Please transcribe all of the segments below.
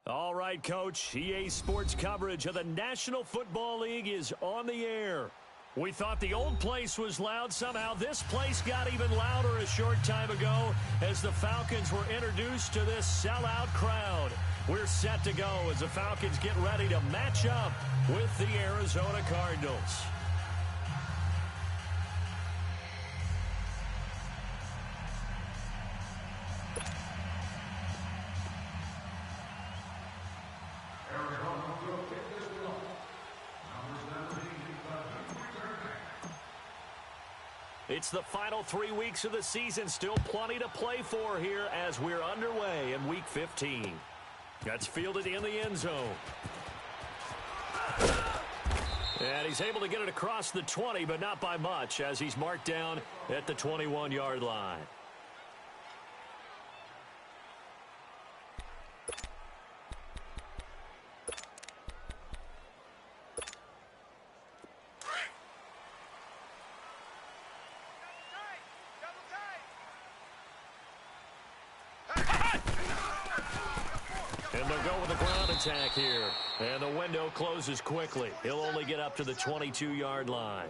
All right, Coach. EA Sports coverage of the National Football League is on the air. We thought the old place was loud. Somehow this place got even louder a short time ago as the Falcons were introduced to this sellout crowd. We're set to go as the Falcons get ready to match up with the Arizona Cardinals. It's the final 3 weeks of the season. Still plenty to play for here as we're underway in Week 15. That's fielded in the end zone. And he's able to get it across the 20, but not by much as he's marked down at the 21-yard line. Attack here, and the window closes quickly. He'll only get up to the 22-yard line.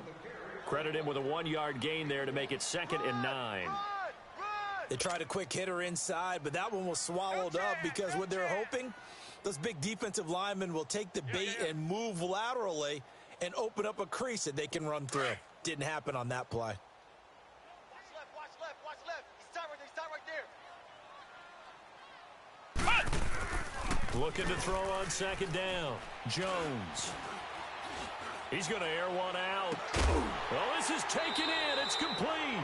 Credit him with a 1-yard gain there to make it 2nd and 9. They tried a quick hitter inside, but that one was swallowed up because what they're hoping, those big defensive linemen will take the bait and move laterally and open up a crease that they can run through. Didn't happen on that play. Looking to throw on 2nd down. Jones. He's going to air one out. Well, this is taken in. It's complete.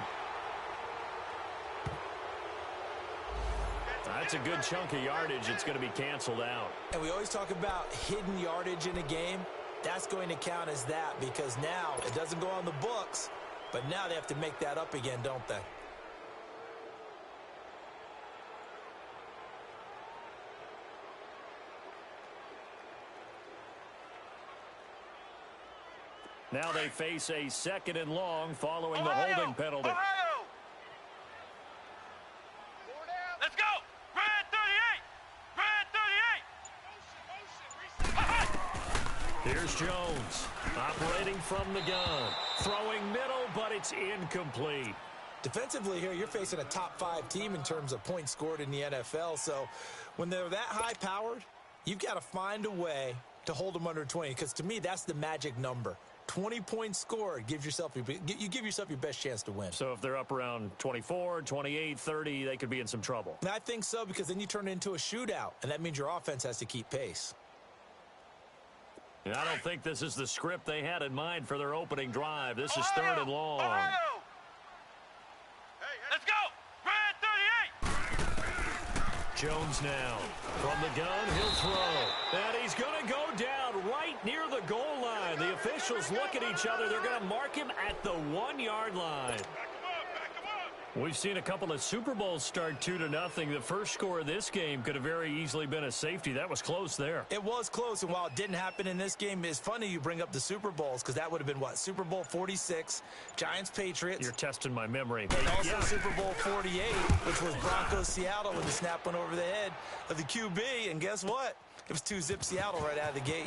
That's a good chunk of yardage. It's going to be canceled out. And we always talk about hidden yardage in a game. That's going to count as that because now it doesn't go on the books, but now they have to make that up again, don't they? Now they face a 2nd and long following the holding penalty. Ohio! Let's go! Red 38! Red 38! Here's Jones operating from the gun. Throwing middle, but it's incomplete. Defensively here, you're facing a top 5 team in terms of points scored in the NFL. So when they're that high-powered, you've got to find a way to hold them under 20 because to me, that's the magic number. 20 points scored, you give yourself your best chance to win. So if they're up around 24, 28, 30, they could be in some trouble. And I think so because then you turn it into a shootout, and that means your offense has to keep pace. And I don't think this is the script they had in mind for their opening drive. This is 3rd and long. Ohio! Let's go! Red 38! Jones now. From the gun, he'll throw. And he's going to go down right near the goal line. The officials look at each other. They're going to mark him at the 1-yard line. We've seen a couple of Super Bowls start 2-0. The first score of this game could have very easily been a safety. That was close there. It was close, and while it didn't happen in this game, it's funny you bring up the Super Bowls because that would have been, what, Super Bowl 46, Giants-Patriots. You're testing my memory. And also Super Bowl 48, which was Broncos-Seattle when the snap went over the head of the QB, and guess what? It was 2-zip Seattle right out of the gate.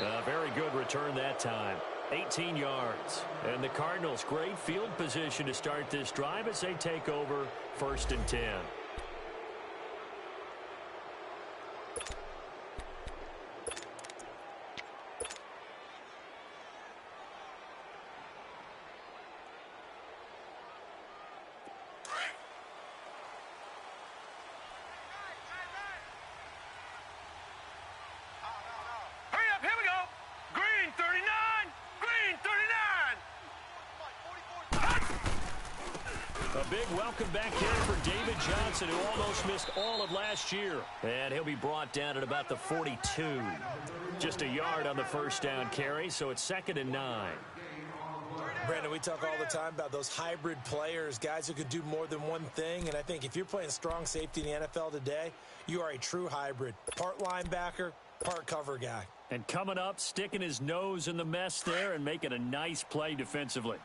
A very good return that time. 18 yards. And the Cardinals, great field position to start this drive as they take over 1st and 10. A big welcome back here for David Johnson, who almost missed all of last year. And he'll be brought down at about the 42. Just a yard on the 1st down carry, so it's 2nd and 9. Brandon, we talk all the time about those hybrid players, guys who could do more than one thing. And I think if you're playing strong safety in the NFL today, you are a true hybrid. Part linebacker, part cover guy. And coming up, sticking his nose in the mess there and making a nice play defensively.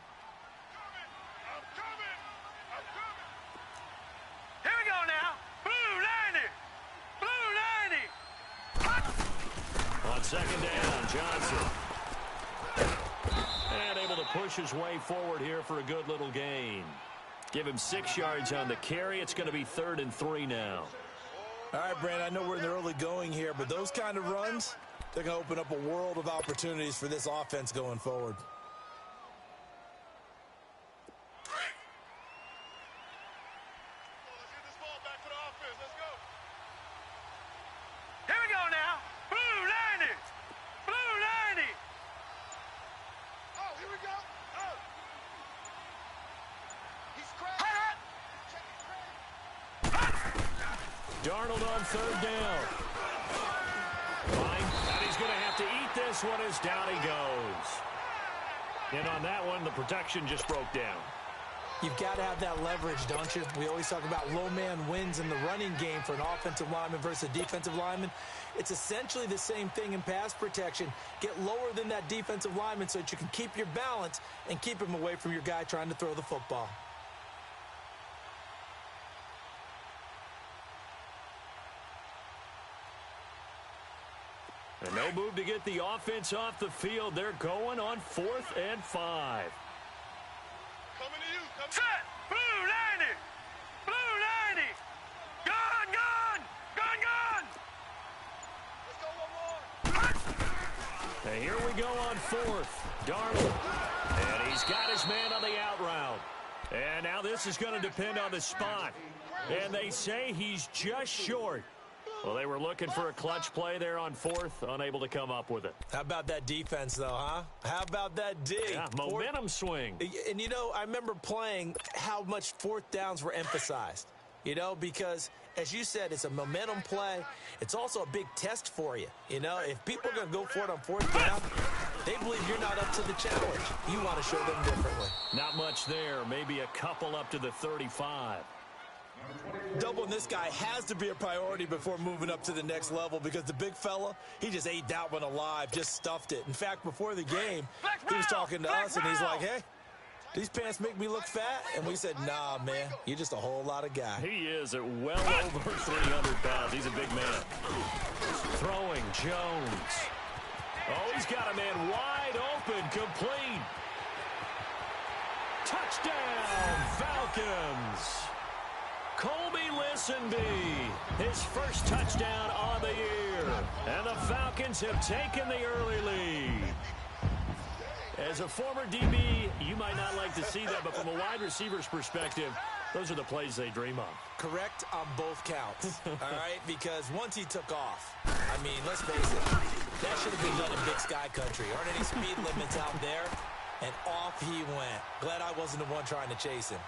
second down, Johnson. And able to push his way forward here for a good little gain. Give him 6 yards on the carry. It's going to be 3rd and 3 now. All right, Brandon, I know we're in the early going here, but those kind of runs, they're going to open up a world of opportunities for this offense going forward. Darnold on 3rd down. Fine. And he's going to have to eat this one as down he goes. And on that one, the protection just broke down. You've got to have that leverage, don't you? We always talk about low man wins in the running game for an offensive lineman versus a defensive lineman. It's essentially the same thing in pass protection. Get lower than that defensive lineman so that you can keep your balance and keep him away from your guy trying to throw the football. And no move to get the offense off the field. They're going on 4th and 5. Coming to you. Set. Blue 90. Blue 90. Gone, gone. Gone, gone. Let's go one more. And here we go on 4th. Darnold. And he's got his man on the out route. And now this is going to depend on the spot. And they say he's just short. Well, they were looking for a clutch play there on 4th, unable to come up with it. How about that defense, though, huh? How about that D? Yeah, momentum swing. And, you know, I remember playing how much 4th downs were emphasized, you know, because, as you said, it's a momentum play. It's also a big test for you. You know, if people are going to go for it on 4th down, they believe you're not up to the challenge. You want to show them differently. Not much there. Maybe a couple up to the 35. Doubling this guy has to be a priority before moving up to the next level because the big fella, he just ate that one alive, just stuffed it. In fact, before the game, he was talking to us, and he's like, hey, these pants make me look fat? And we said, nah, man, you're just a whole lot of guy. He is at well over 300 pounds. He's a big man. Throwing Jones. Oh, he's got a man wide open, complete. Touchdown, Falcons. Colby Listenby, his first touchdown on the year. And the Falcons have taken the early lead. As a former DB, you might not like to see that, but from a wide receiver's perspective, those are the plays they dream of. Correct on both counts, all right? Because once he took off, I mean, let's face it, that should have been done in Big Sky Country. Aren't any speed limits out there? And off he went. Glad I wasn't the one trying to chase him.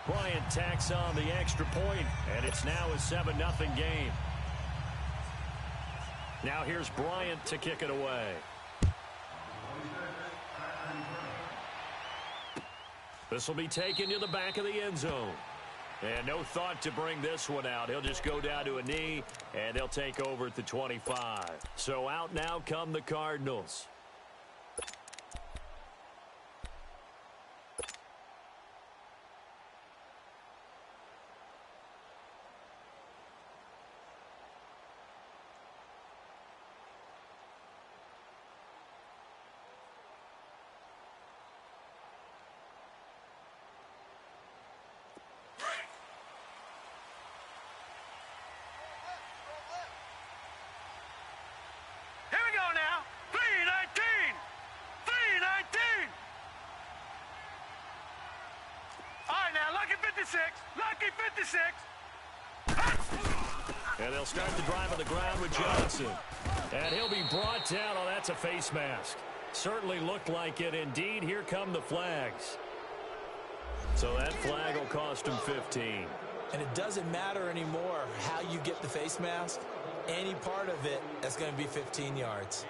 Bryant tacks on the extra point, and it's now a 7-0 game. Now here's Bryant to kick it away. This will be taken to the back of the end zone. And no thought to bring this one out. He'll just go down to a knee, and they'll take over at the 25. So out now come the Cardinals. Lucky 56. And they'll start the drive on the ground with Johnson. And he'll be brought down. Oh, that's a face mask. Certainly looked like it. Indeed, here come the flags. So that flag will cost him 15. And it doesn't matter anymore how you get the face mask. Any part of it, that's going to be 15 yards.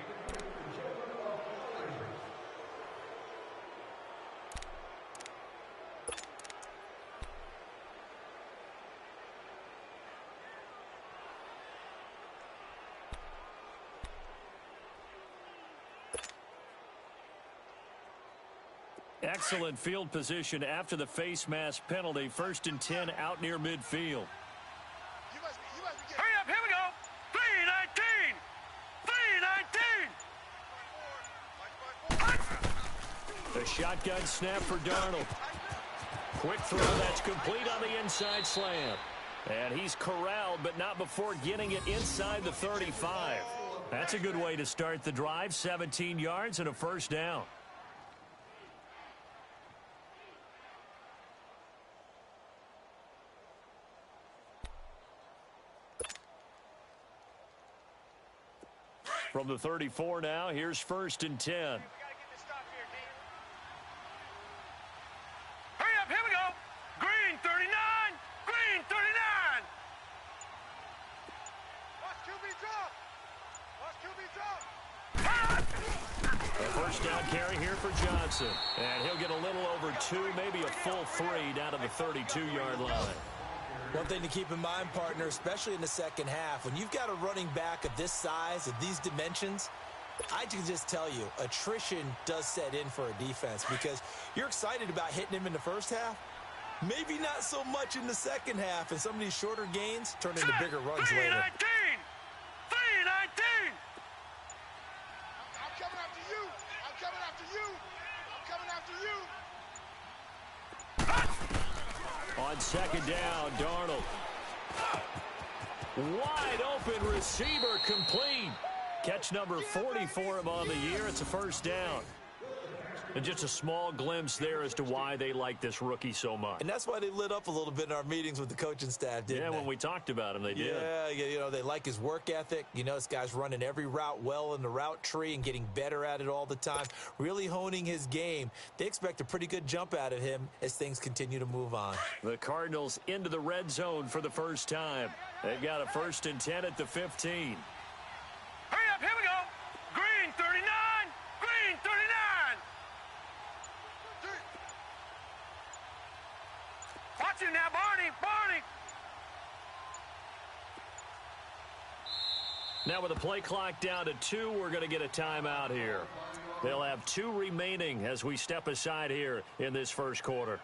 Excellent field position after the face mask penalty. 1st and 10 out near midfield. Hurry up, here we go. 3:19. 3:19. The shotgun snap for Darnold. Quick throw, that's complete on the inside slam. And he's corralled, but not before getting it inside the 35. That's a good way to start the drive. 17 yards and a first down. From the 34 now, here's 1st and 10. Hurry up, here we go. Green 39, green 39. Watch QB drop. Watch QB drop. A first down carry here for Johnson. And he'll get a little over 2, maybe a full 3 down to the 32-yard line. One thing to keep in mind, partner, especially in the second half, when you've got a running back of this size, of these dimensions, I can just tell you, attrition does set in for a defense because you're excited about hitting him in the first half. Maybe not so much in the second half, and some of these shorter gains turn into bigger runs later. 319! 319! I'm coming after you! I'm coming after you! I'm coming after you! On second down, Darnold. Wide open receiver complete. Catch number 40 for him on the year. It's a first down. And just a small glimpse there as to why they like this rookie so much. And that's why they lit up a little bit in our meetings with the coaching staff, didn't they? Yeah, when we talked about him, they did. Yeah, you know, they like his work ethic. You know, this guy's running every route well in the route tree and getting better at it all the time, really honing his game. They expect a pretty good jump out of him as things continue to move on. The Cardinals into the red zone for the first time. They've got a 1st and 10 at the 15. Hurry up, here we go! Green 39! Green 39! Watch him now, Barney! Barney! Now with the play clock down to 2, we're going to get a timeout here. They'll have 2 remaining as we step aside here in this first quarter.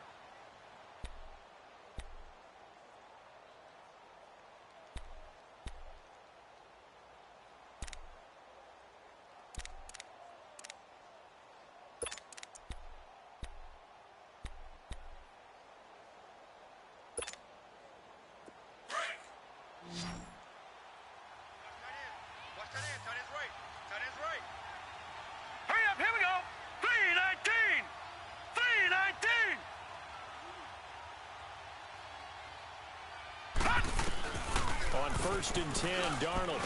Hurry up, here we go! 319! 319! On 1st and 10, Darnold.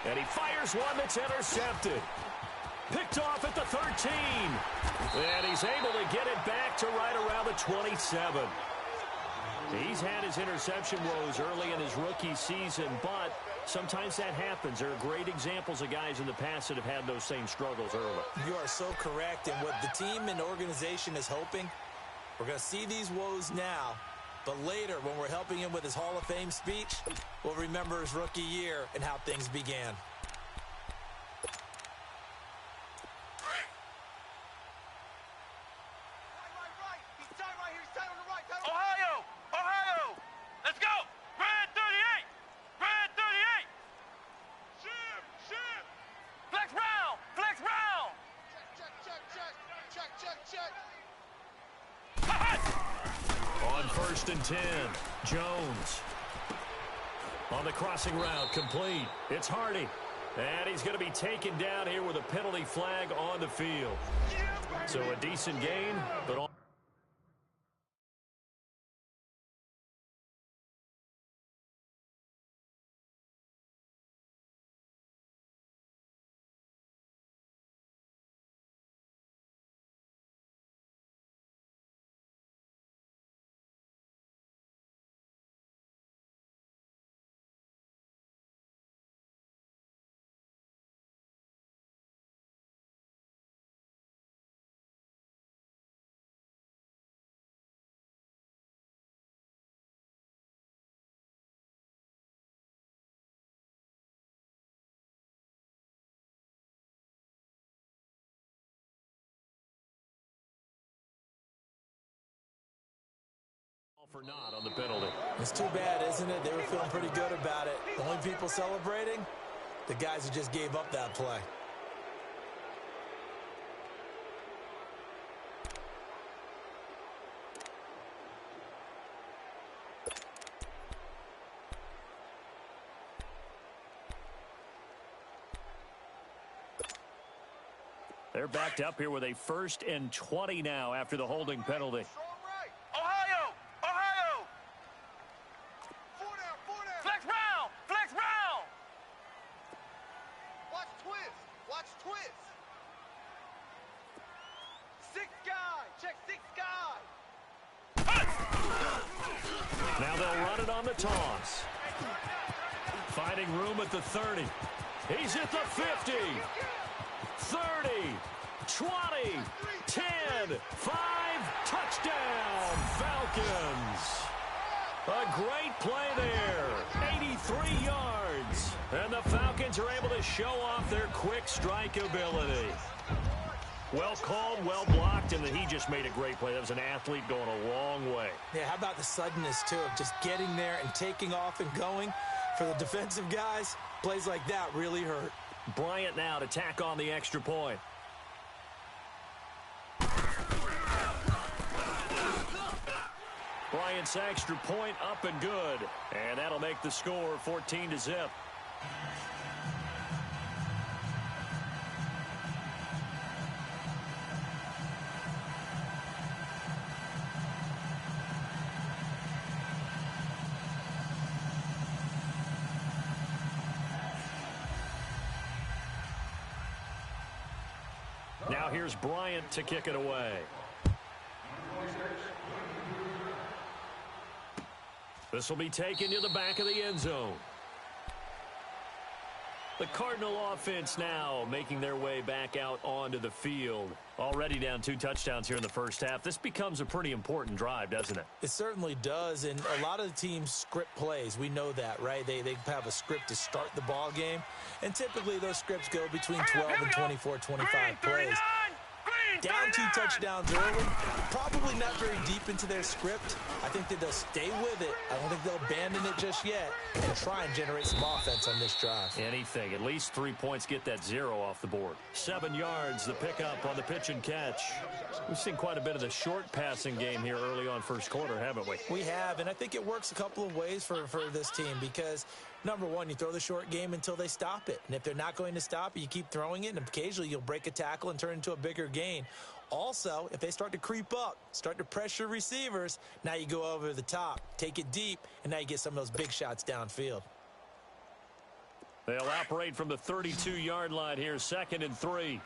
And he fires one that's intercepted. Picked off at the 13. And he's able to get it back to right around the 27. He's had his interception woes early in his rookie season, but sometimes that happens. There are great examples of guys in the past that have had those same struggles early. You are so correct. And what the team and organization is hoping, we're going to see these woes now, but later when we're helping him with his Hall of Fame speech, we'll remember his rookie year and how things began. Ohio! Ohio! Let's go! Red 38! Red 38! Ship! Ship! Flex round! Flex round! Check, check, check, check. Check, check, check. On 1st and 10, Jones. On the crossing route, complete. It's Hardy. And he's going to be taken down here with a penalty flag on the field. So a decent gain, but on for not on the penalty. It's too bad, isn't it? They were feeling pretty good about it. The only people celebrating, the guys who just gave up that play. They're backed up here with a 1st and 20 now after the holding penalty. Ohio! Ohio! 4 down, 4 down. Flex round! Flex round! Watch twist! Watch twist! 6 guy! Check 6 guy! Now they'll run it on the toss. Finding room at the 30. He's at the 50. 30, 20, 10, 5, touchdown, Falcons. A great play there, 83 yards. And the Falcons are able to show off their quick strike ability. Well called, well blocked, and he just made a great play. That was an athlete going a long way. Yeah, how about the suddenness, too, of just getting there and taking off and going? For the defensive guys, plays like that really hurt. Bryant now to tack on the extra point. Bryant's extra point up and good. And that'll make the score 14-0. Now here's Bryant to kick it away. This will be taken to the back of the end zone. The Cardinal offense now making their way back out onto the field. Already down 2 touchdowns here in the first half. This becomes a pretty important drive, doesn't it? It certainly does, and a lot of the teams script plays. We know that, right? They have a script to start the ball game, and typically those scripts go between 12 and 24, 25 plays. Down 2 touchdowns early, probably not very deep into their script. I think that they'll stay with it. I don't think they'll abandon it just yet and try and generate some offense on this drive. Anything. At least 3 points, get that 0 off the board. 7 yards, the pickup on the pitch and catch. We've seen quite a bit of the short passing game here early on first quarter, haven't we? We have, and I think it works a couple of ways for this team because, number one, you throw the short game until they stop it. And if they're not going to stop it, you keep throwing it, and occasionally you'll break a tackle and turn it into a bigger gain. Also, if they start to creep up, start to pressure receivers, now you go over the top, take it deep, and now you get some of those big shots downfield. They'll operate from the 32-yard line here, 2nd and 3.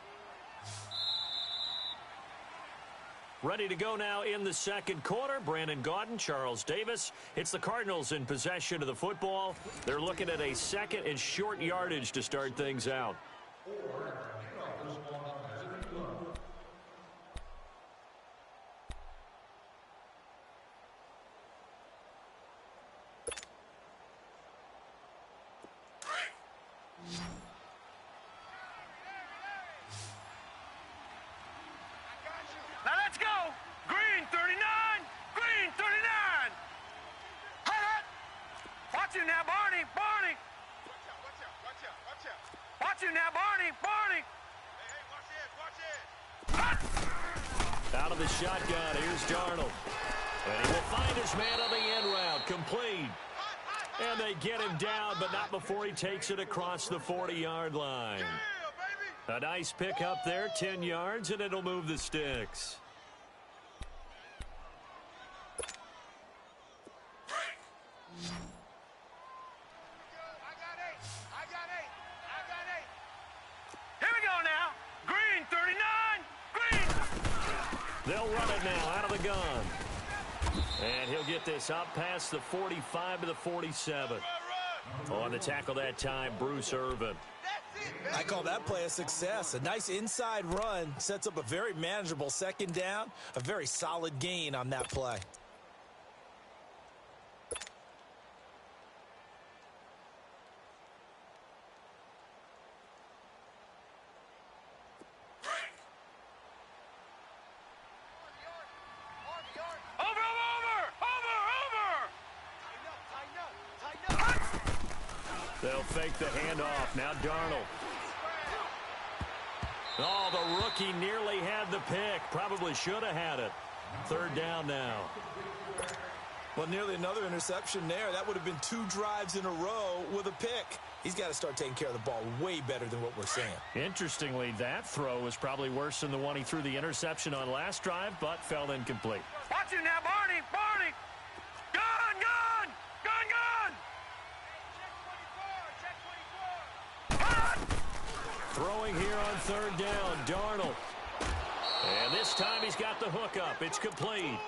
Ready to go now in the second quarter. Brandon Gaudin, Charles Davis. It's the Cardinals in possession of the football. They're looking at a 2nd and short yardage to start things out. Now let's go! Green 39! Green 39! Hut, hut! Watch you now, Barney! Barney! Watch out, watch out, watch out, watch out! Watch you now, Barney! Barney! Hey, hey, watch it, watch it! Hut! Out of the shotgun, here's Darnold. And he will find his man on the end route, complete. And they get him down, but not before he takes it across the 40-yard line. A nice pick up there, 10 yards, and it'll move the sticks. Here we go now. Green 39. Green. They'll run it now out of the gun. And he'll get this up past the 45 to the 47. On the tackle that time, Bruce Irvin. I call that play a success. A nice inside run sets up a very manageable 2nd down. A very solid gain on that play. They'll fake the handoff. Now Darnold. Oh, the rookie nearly had the pick. Probably should have had it. 3rd down now. Well, nearly another interception there. That would have been 2 drives in a row with a pick. He's got to start taking care of the ball way better than what we're saying. Interestingly, that throw was probably worse than the one he threw the interception on last drive, but fell incomplete. Watch it now, Barney! Barney! Gun! Gun! Gun! Gun! Throwing here on 3rd down, Darnold. And this time he's got the hook up. It's complete.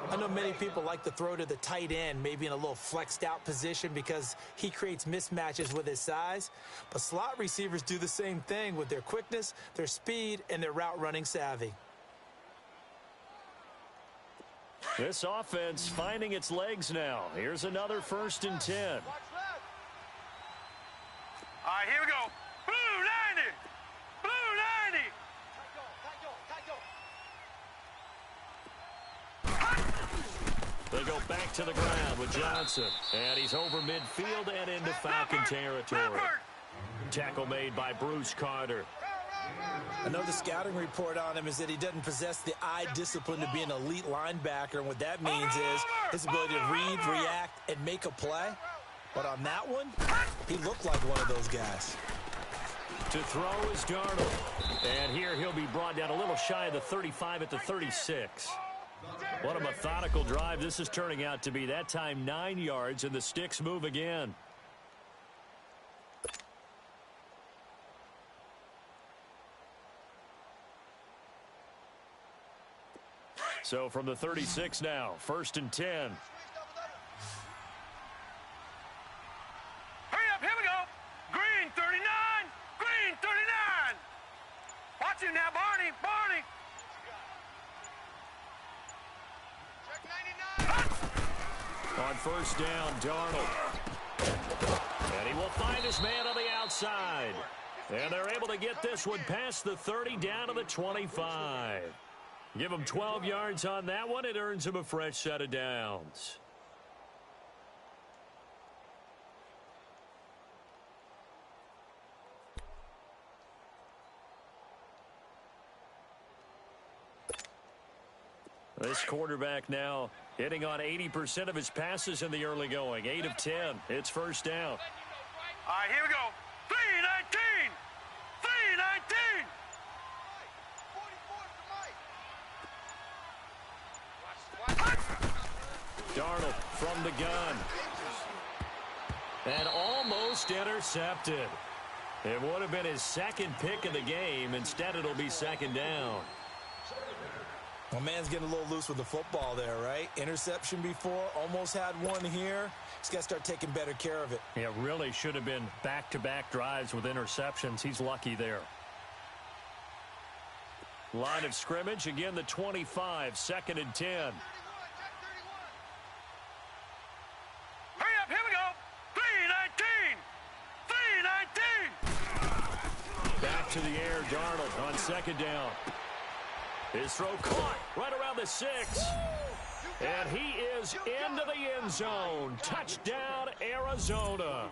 I know many people like to throw to the tight end, maybe in a little flexed out position because he creates mismatches with his size. But slot receivers do the same thing with their quickness, their speed, and their route running savvy. This offense finding its legs now. Here's another 1st and 10. All right, here we go. Blue 90! Blue 90! They go back to the ground with Johnson. And he's over midfield and into Falcon territory. Tackle made by Bruce Carter. Another scouting report on him is that he doesn't possess the eye discipline to be an elite linebacker. And what that means is his ability to read, react, and make a play. But on that one, he looked like one of those guys. To throw is Darnold. And here he'll be brought down a little shy of the 35 at the 36. What a methodical drive this is turning out to be. That time 9 yards, and the sticks move again. So from the 36 now, 1st and 10. Hurry up, here we go. Green 39, green 39. Watch it now, Barney, Barney. On 1st down, Darnold. And he will find his man on the outside. And they're able to get this one past the 30 down to the 25. Give him 12 yards on that one. It earns him a fresh set of downs. This quarterback now hitting on 80% of his passes in the early going. 8 of 10. It's 1st down. All right, here we go. 319. 319. Darnold from the gun. And almost intercepted. It would have been his 2nd pick of the game. Instead, it'll be 2nd down. Well, man's getting a little loose with the football there, right? Interception before, almost had one here. He's got to start taking better care of it. Yeah, really should have been back-to-back drives with interceptions. He's lucky there. Line of scrimmage, again the 25, 2nd and 10. Hurry up, here we go. 319. 319. Back to the air, Darnold on 2nd down. His throw caught right around the 6. And he is into the end zone. Touchdown, Arizona.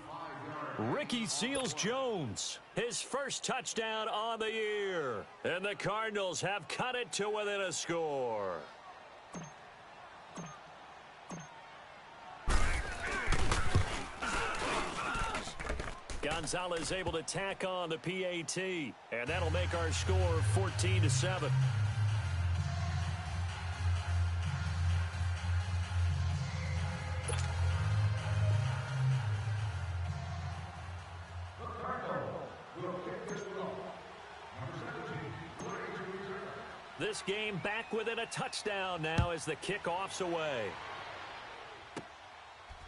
Ricky Seals-Jones, his 1st touchdown on the year. And the Cardinals have cut it to within a score. Gonzalez able to tack on the PAT. And that'll make our score 14-7. This game back within a touchdown now as the kickoff's away.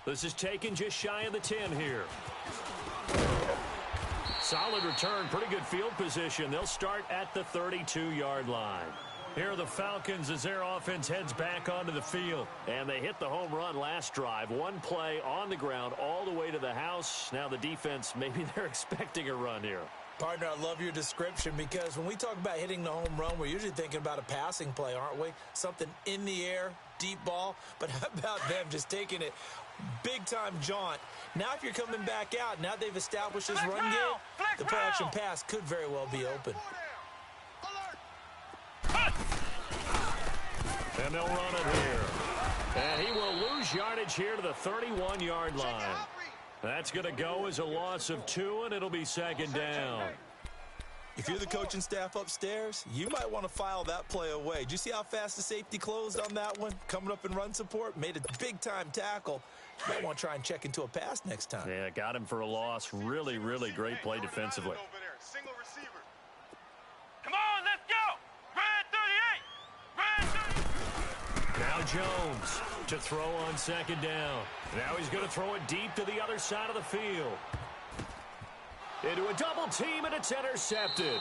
This is taken just shy of the 10 here. Solid return, pretty good field position. They'll start at the 32-yard line. Here are the Falcons as their offense heads back onto the field. And they hit the home run last drive. One play on the ground all the way to the house. Now the defense, maybe they're expecting a run here. Partner, I love your description because when we talk about hitting the home run, we're usually thinking about a passing play, aren't we? Something in the air, deep ball. But how about them just taking it big-time jaunt? Now if you're coming back out, now they've established this run game, the play-action pass could very well be open. And they'll run it here. And he will lose yardage here to the 31-yard line. That's going to go as a loss of 2, and it'll be second down. If you're the coaching staff upstairs, you might want to file that play away. Did you see how fast the safety closed on that one? Coming up in run support, made a big-time tackle. You might want to try and check into a pass next time. Yeah, got him for a loss. Really, really great play defensively. Single receiver. Come on, let's go! Red 38! Red 38! Now Jones to throw on second down. Now he's going to throw it deep to the other side of the field. Into a double team, and it's intercepted.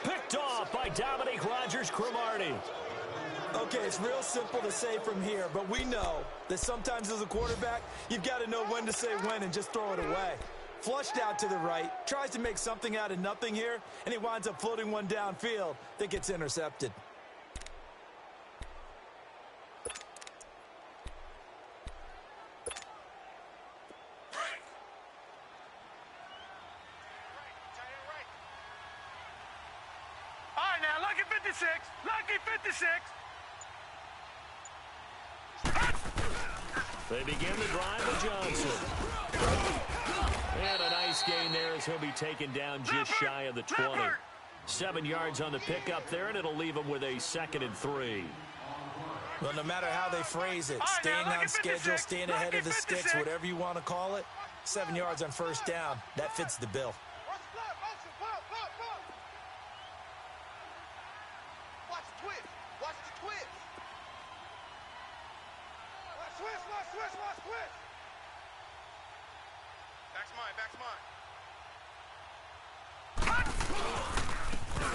Picked off by Dominique Rodgers-Cromartie. Okay, it's real simple to say from here, but we know that sometimes as a quarterback, you've got to know when to say when and just throw it away. Flushed out to the right, tries to make something out of nothing here, and he winds up floating one downfield that gets intercepted. Lucky 56. They begin the drive with Johnson. And a nice gain there as he'll be taken down just shy of the 20. 7 yards on the pickup there, and it'll leave him with a 2nd and 3. Well, no matter how they phrase it, staying on schedule, staying ahead of the sticks, whatever you want to call it, 7 yards on first down, that fits the bill.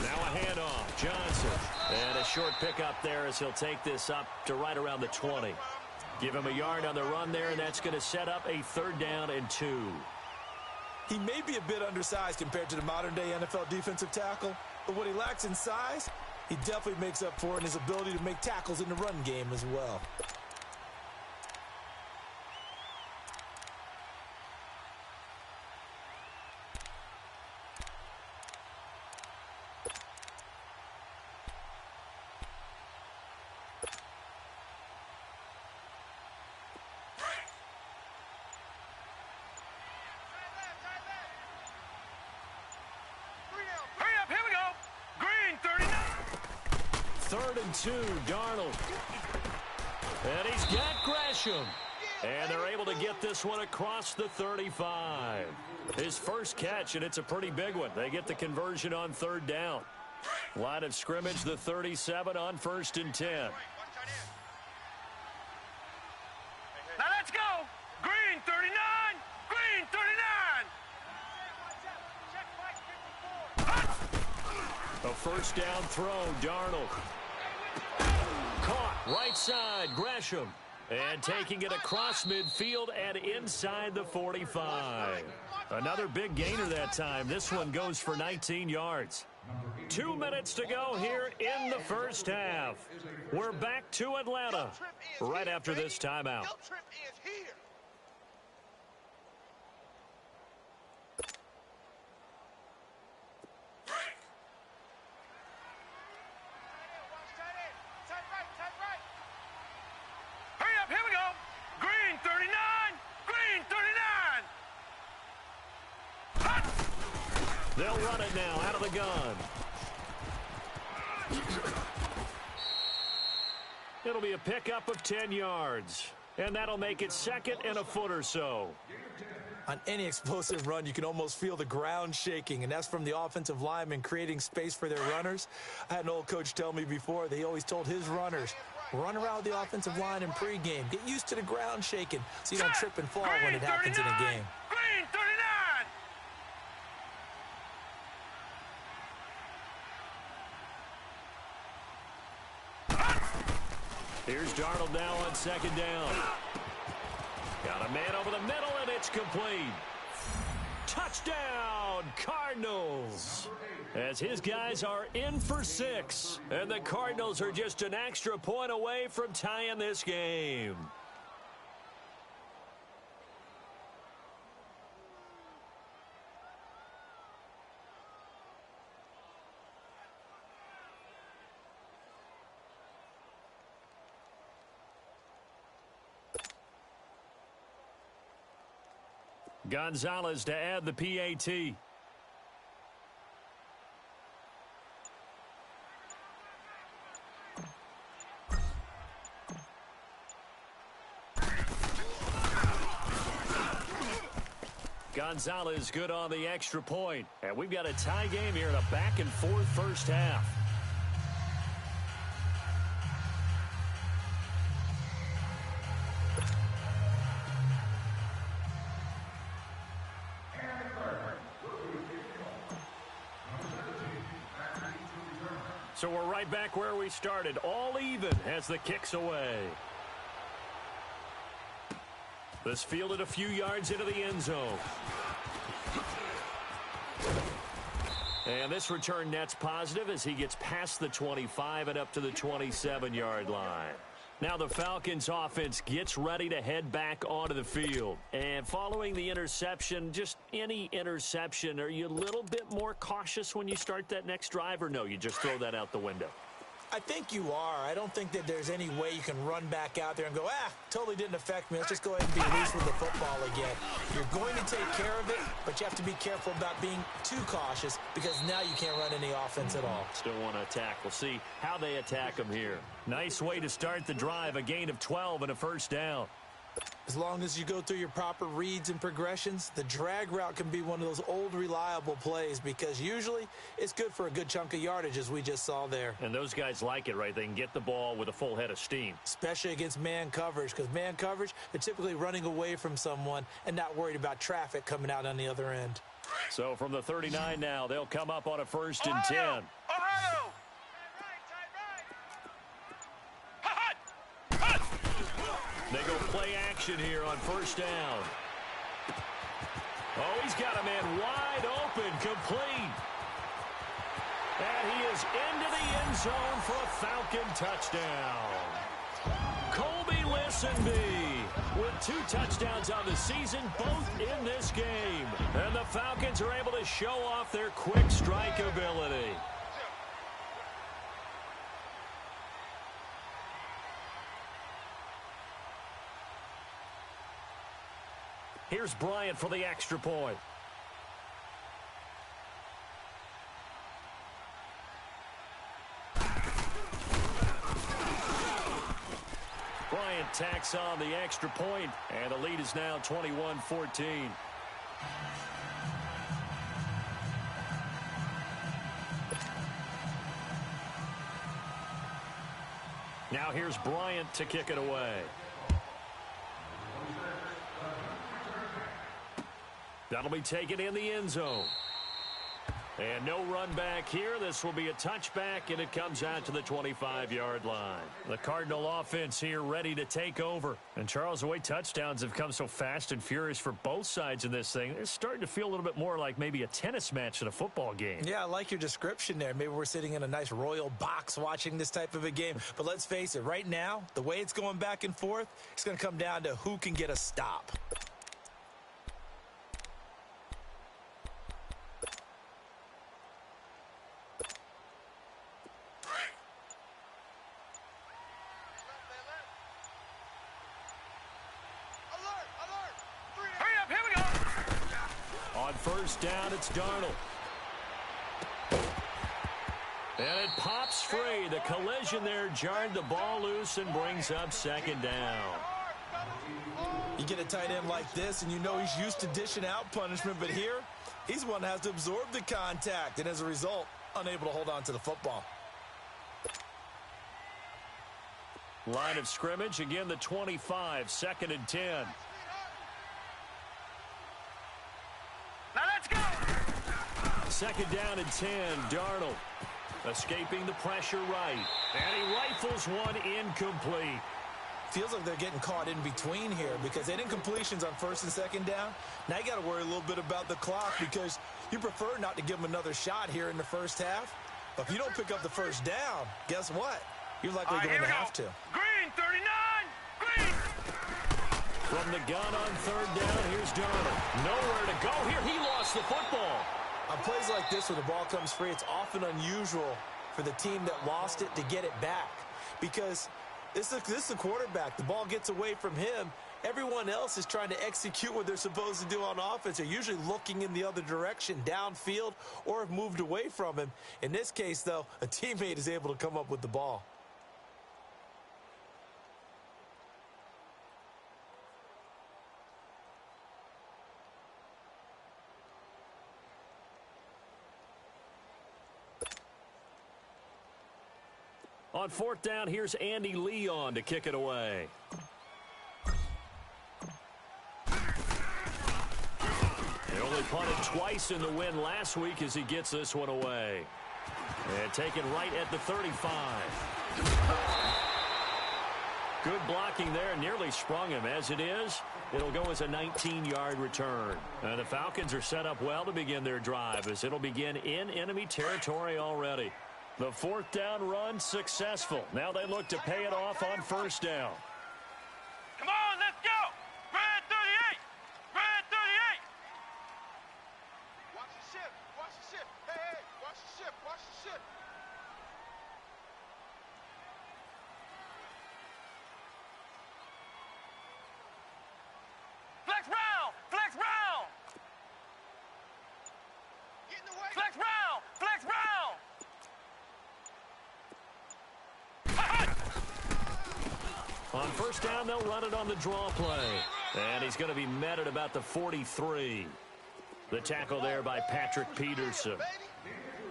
Now a handoff, Johnson. And a short pickup there as he'll take this up to right around the 20. Give him a yard on the run there, and that's going to set up a 3rd down and 2. He may be a bit undersized compared to the modern-day NFL defensive tackle, but what he lacks in size, he definitely makes up for in his ability to make tackles in the run game as well. Third and 2, Darnold. And he's got Gresham. And they're able to get this one across the 35. His first catch, and it's a pretty big one. They get the conversion on 3rd down. Line of scrimmage, the 37 on 1st and 10. Now let's go. Green 39. Green 39. A first down throw, Darnold. Caught right side, Gresham. And taking it across midfield and inside the 45. Another big gainer that time. This one goes for 19 yards. 2 minutes to go here in the first half. We're back to Atlanta right after this timeout. They'll run it now out of the gun. It'll be a pickup of 10 yards. And that'll make it 2nd and a foot or so. On any explosive run, you can almost feel the ground shaking, and that's from the offensive linemen creating space for their runners. I had an old coach tell me before, he always told his runners, run around the offensive line in pregame. Get used to the ground shaking so you don't trip and fall when it happens in a game. Green 39. Here's Darnold now on 2nd down. Got a man over the middle, and it's complete. Touchdown, Cardinals. As his guys are in for 6. And the Cardinals are just an extra point away from tying this game. Gonzalez to add the PAT. Gonzalez good on the extra point. And we've got a tie game here in a back-and-forth first half. So we're right back where we started. All even as the kick's away. This fielded a few yards into the end zone. And this return net's positive as he gets past the 25 and up to the 27-yard line. Now the Falcons offense gets ready to head back onto the field. And following the interception, just any interception, are you a little bit more cautious when you start that next drive, or no, you just throw that out the window? I think you are. I don't think that there's any way you can run back out there and go, totally didn't affect me. Let's just go ahead and be loose with the football again. You're going to take care of it, but you have to be careful about being too cautious because now you can't run any offense at all. Still want to attack. We'll see how they attack them here. Nice way to start the drive, a gain of 12 and a first down. As long as you go through your proper reads and progressions, the drag route can be one of those old reliable plays because usually it's good for a good chunk of yardage as we just saw there. And those guys like it, right? They can get the ball with a full head of steam. Especially against man coverage because man coverage, they're typically running away from someone and not worried about traffic coming out on the other end. So from the 39 now, they'll come up on a 1st and 10. Ohio! They go play action here on 1st down. Oh, he's got a man wide open, complete. And he is into the end zone for a Falcon touchdown. Colby Listenby with 2 touchdowns on the season, both in this game. And the Falcons are able to show off their quick strike ability. Here's Bryant for the extra point. Bryant tacks on the extra point, and the lead is now 21-14. Now here's Bryant to kick it away. That'll be taken in the end zone. And no run back here. This will be a touchback, and it comes out to the 25-yard line. The Cardinal offense here ready to take over. And, Charles, the way touchdowns have come so fast and furious for both sides in this thing, it's starting to feel a little bit more like maybe a tennis match than a football game. Yeah, I like your description there. Maybe we're sitting in a nice royal box watching this type of a game. But let's face it, right now, the way it's going back and forth, it's going to come down to who can get a stop. First down, it's Darnold. And it pops free. The collision there jarred the ball loose and brings up 2nd down. You get a tight end like this, and you know he's used to dishing out punishment, but here, he's one that has to absorb the contact, and as a result, unable to hold on to the football. Line of scrimmage, again the 25, 2nd and 10. Now let's go! 2nd down and 10, Darnold escaping the pressure right. And he rifles one incomplete. Feels like they're getting caught in between here because they didn't completions on 1st and 2nd down. Now you got to worry a little bit about the clock because you prefer not to give them another shot here in the first half. But if you don't pick up the 1st down, guess what? You're likely going to have to. Green, 39! Green! From the gun on 3rd down, here's Darnold. Nowhere to go here. He lost the football. On plays like this where the ball comes free, it's often unusual for the team that lost it to get it back because this is the quarterback. The ball gets away from him, Everyone else is trying to execute what they're supposed to do on offense. They're usually looking in the other direction, downfield, or have moved away from him. In this case, though, a teammate is able to come up with the ball. On fourth down, here's Andy Leon to kick it away. He only punted twice in the win last week as he gets this one away. And taken right at the 35. Good blocking there, nearly sprung him. As it is, it'll go as a 19-yard return. And the Falcons are set up well to begin their drive as it'll begin in enemy territory already. The fourth down run successful. Now they look to pay it off on first down. Come on, let's go! Red 38! Red 38! Watch the ship! Watch the ship! Hey, hey! Watch the ship! Watch the ship! Flex round! Flex round! Get in the way! Flex round! Flex round! On first down, they'll run it on the draw play. And he's going to be met at about the 43. The tackle there by Patrick Peterson.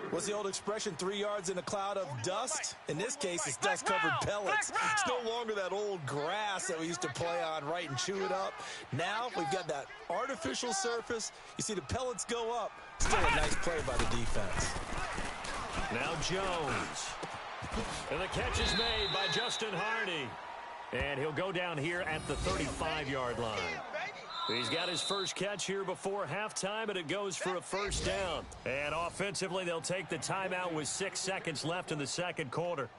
What's the old expression, 3 yards in a cloud of dust? In this case, it's dust-covered pellets. It's no longer that old grass that we used to play on, right, and chew it up. Now we've got that artificial surface. You see the pellets go up. Still a nice play by the defense. Now Jones. And the catch is made by Justin Harney. And he'll go down here at the 35-yard line. He's got his first catch here before halftime, and it goes for a first down. And offensively, they'll take the timeout with 6 seconds left in the second quarter.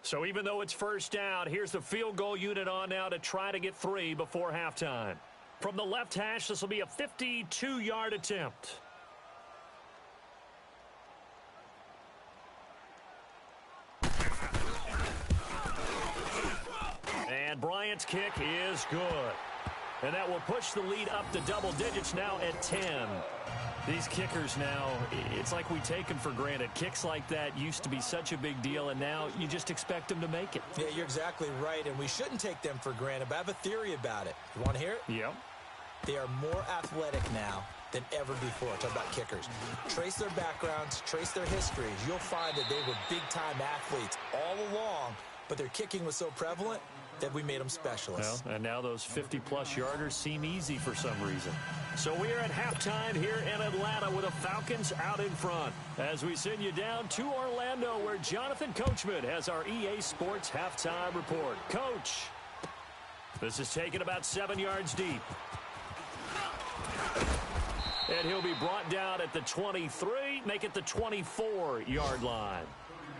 So even though it's first down, here's the field goal unit on now to try to get 3 before halftime. From the left hash, this will be a 52-yard attempt. And Bryant's kick is good. And that will push the lead up to double digits now at 10. These kickers now, it's like we take them for granted. Kicks like that used to be such a big deal, and now you just expect them to make it. Yeah, you're exactly right, and we shouldn't take them for granted, but I have a theory about it. You want to hear it? Yep. They are more athletic now than ever before. Talk about kickers. Trace their backgrounds, trace their histories. You'll find that they were big-time athletes all along, but their kicking was so prevalent that we made them specialists. Well, and now those 50-plus yarders seem easy for some reason. So we are at halftime here in Atlanta with the Falcons out in front. As we send you down to Orlando, where Jonathan Coachman has our EA Sports halftime report. Coach, this is taken about 7 yards deep. And he'll be brought down at the 23, make it the 24-yard line.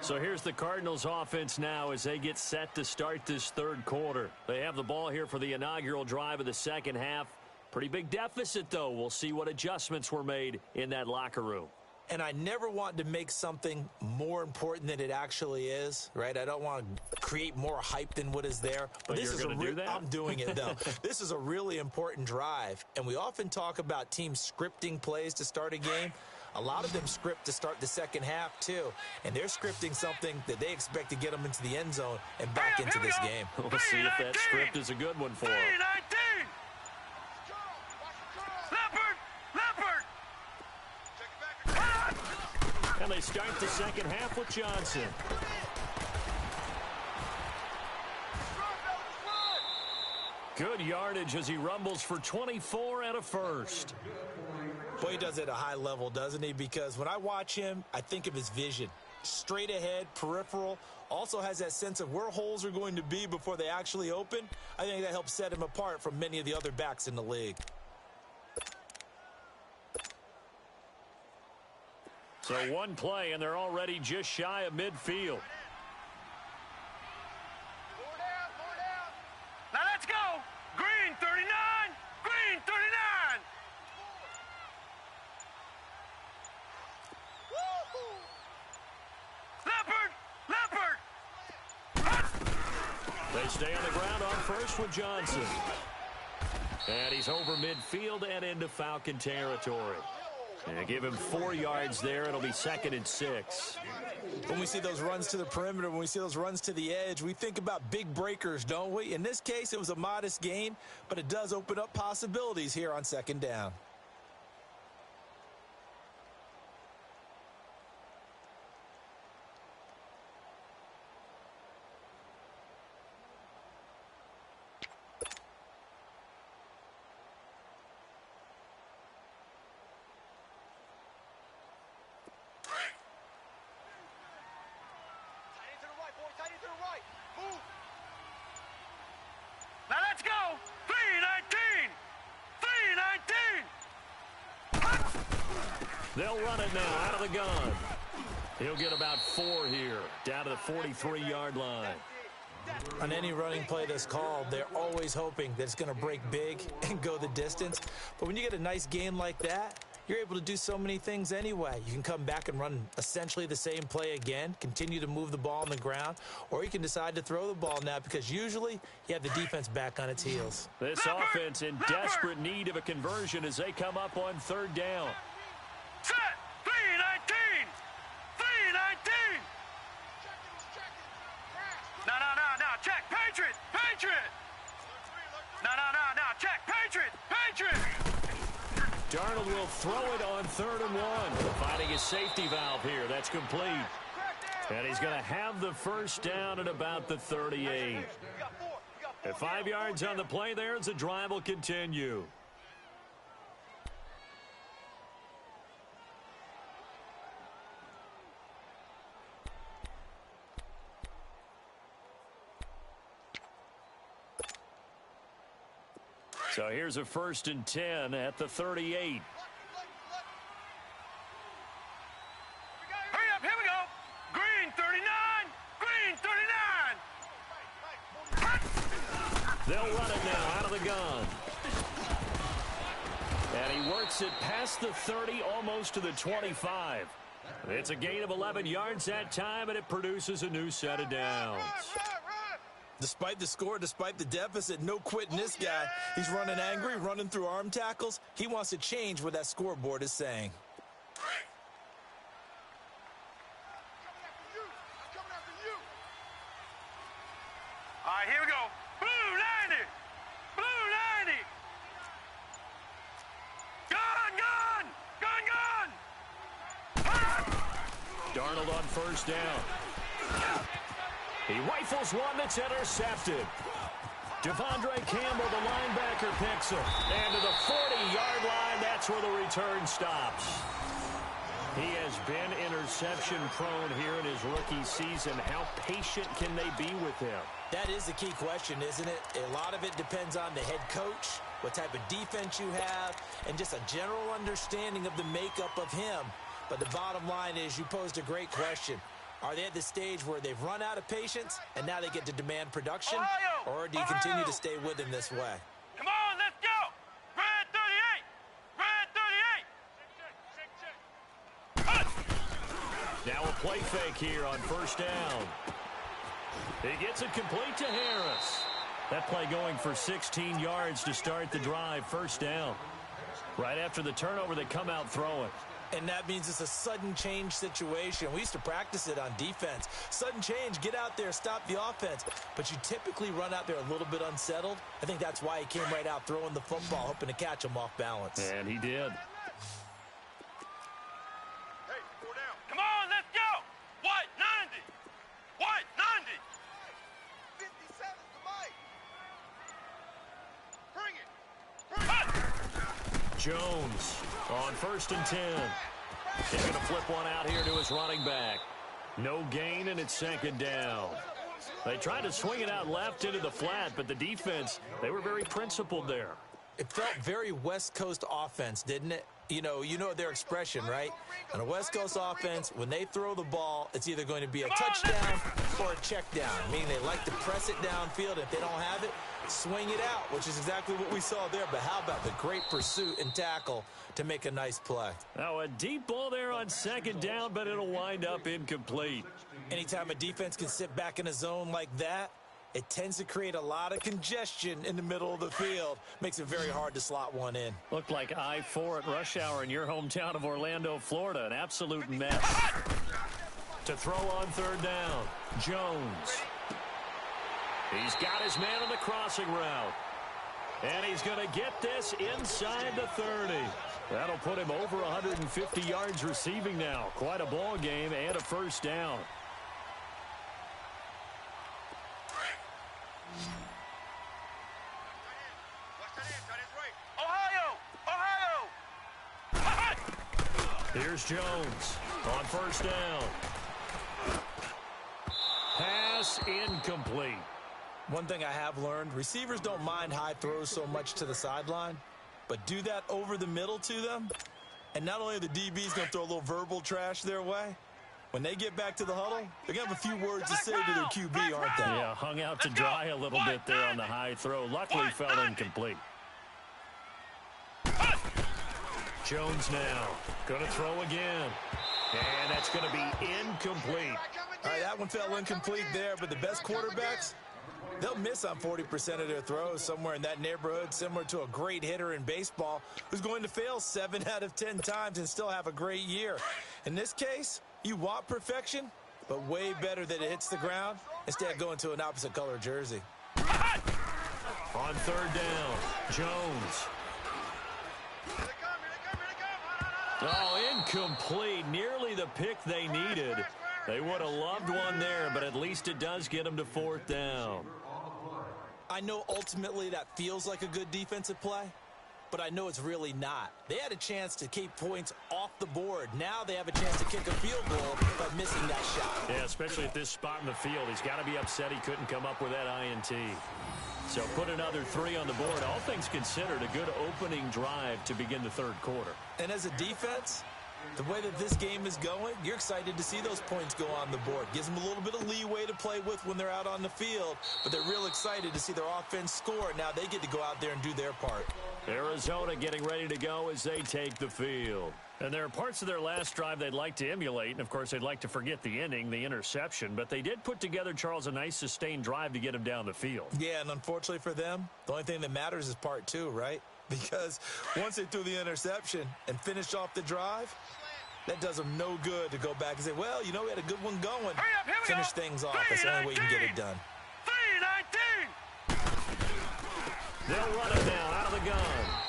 So here's the Cardinals offense now as they get set to start this third quarter. They have the ball here for the inaugural drive of the second half. Pretty big deficit, though. We'll see what adjustments were made in that locker room. And I never want to make something more important than it actually is, right? I don't want to create more hype than what is there. But this is do that? I'm doing it, though. This is a really important drive. And we often talk about teams scripting plays to start a game. A lot of them script to start the second half, too. And they're scripting something that they expect to get them into the end zone and back into this game. We'll see if that script is a good one for them. And they start the second half with Johnson. Good yardage as he rumbles for 24 and a first. Boy, he does it at a high level, doesn't he? Because when I watch him, I think of his vision. Straight ahead, peripheral. Also has that sense of where holes are going to be before they actually open. I think that helps set him apart from many of the other backs in the league. So one play, and they're already just shy of midfield. Now let's go! They stay on the ground on first with Johnson. And he's over midfield and into Falcon territory. And give him 4 yards there. It'll be 2nd and 6. When we see those runs to the perimeter, when we see those runs to the edge, we think about big breakers, don't we? In this case, it was a modest gain, but it does open up possibilities here on 2nd down. Now let's go! 3-19! 3-19! They'll run it now out of the gun. He'll get about 4 here, down to the 43-yard line. On any running play that's called, they're always hoping that it's going to break big and go the distance. But when you get a nice gain like that, you're able to do so many things anyway. You can come back and run essentially the same play again, continue to move the ball on the ground, or you can decide to throw the ball now because usually you have the defense back on its heels. This offense in desperate need of a conversion as they come up on 3rd down. Set! 3-19! 3-19! No, check! Patriot! Patriot! No, check! Patriot! Patriot! Darnold will throw it on 3rd and 1. Finding his safety valve here. That's complete. And he's going to have the first down at about the 38. At 5 yards on the play there as the drive will continue. So here's a 1st and 10 at the 38. Hurry up, here we go! Green 39! Green 39! They'll run it now out of the gun. And he works it past the 30, almost to the 25. It's a gain of 11 yards that time, and it produces a new set of downs. Despite the score, despite the deficit, no quitting this guy. He's running angry, running through arm tackles. He wants to change what that scoreboard is saying. All right, here we go. Blue 90! Blue 90! Gun! Darnold on 1st down. He rifles one that's intercepted. Devondre Campbell, the linebacker, picks him. And to the 40-yard line, that's where the return stops. He has been interception-prone here in his rookie season. How patient can they be with him? That is the key question, isn't it? A lot of it depends on the head coach, what type of defense you have, and just a general understanding of the makeup of him. But the bottom line is you posed a great question. Are they at the stage where they've run out of patience and now they get to demand production? Or do you continue to stay with him this way? Come on, let's go! Red 38! Red 38! Now a play fake here on 1st down. He gets it complete to Harris. That play going for 16 yards to start the drive. 1st down. Right after the turnover, they come out throwing. And that means it's a sudden change situation. We used to practice it on defense. Sudden change, get out there, stop the offense. But you typically run out there a little bit unsettled. I think that's why he came right out throwing the football, hoping to catch him off balance. And he did. Hey, 4 down. Come on, let's go! White 90! White 90! 57's the mic. Bring it. Jones on 1st and 10. He's going to flip one out here to his running back. No gain, and it's 2nd down. They tried to swing it out left into the flat, but the defense, they were very principled there. It felt very West Coast offense, didn't it? You know their expression, right? On a West Coast offense, when they throw the ball, it's either going to be a touchdown or a check down, meaning they like to press it downfield. If they don't have it, swing it out, which is exactly what we saw there. But how about the great pursuit and tackle to make a nice play? Now a deep ball there on 2nd down, but it'll wind up incomplete. Anytime a defense can sit back in a zone like that, it tends to create a lot of congestion in the middle of the field. Makes it very hard to slot one in. Looked like I-4 at rush hour in your hometown of Orlando, Florida. An absolute mess. To throw on third down, Jones. He's got his man on the crossing route. And he's going to get this inside the 30. That'll put him over 150 yards receiving now. Quite a ball game and a first down. Here's Jones on first down. Pass incomplete. One thing I have learned, receivers don't mind high throws so much to the sideline, but do that over the middle to them, and not only are the DBs going to throw a little verbal trash their way, when they get back to the huddle, they're going to have a few words to say to their QB, aren't they? Yeah, hung out to dry a little bit there on the high throw. Luckily fell incomplete. Jones now going to throw again, and that's going to be incomplete. All right, that one fell incomplete there, but the best quarterbacks, they'll miss on 40% of their throws, somewhere in that neighborhood, similar to a great hitter in baseball who's going to fail 7 out of 10 times and still have a great year. In this case, you want perfection, but way better that it hits the ground instead of going to an opposite color jersey. On third down, Jones. Oh, incomplete. Nearly the pick they needed. They would have loved one there, but at least it does get them to fourth down. I know ultimately that feels like a good defensive play, but I know it's really not. They had a chance to keep points off the board. Now they have a chance to kick a field goal by missing that shot. Yeah, especially at this spot in the field. He's got to be upset he couldn't come up with that INT. So put another 3 on the board. All things considered, a good opening drive to begin the third quarter. And as a defense, the way that this game is going, you're excited to see those points go on the board. Gives them a little bit of leeway to play with when they're out on the field, but they're real excited to see their offense score. Now they get to go out there and do their part. Arizona getting ready to go as they take the field. And there are parts of their last drive they'd like to emulate, and of course they'd like to forget the ending, the interception, but they did put together, Charles, a nice sustained drive to get him down the field. Yeah, and unfortunately for them, the only thing that matters is part 2, right? Because once they threw the interception and finished off the drive, that does them no good to go back and say, well, you know, we had a good one going. Finish things off. That's the only way you can get it done. 3-19. They'll run it now out of the gun.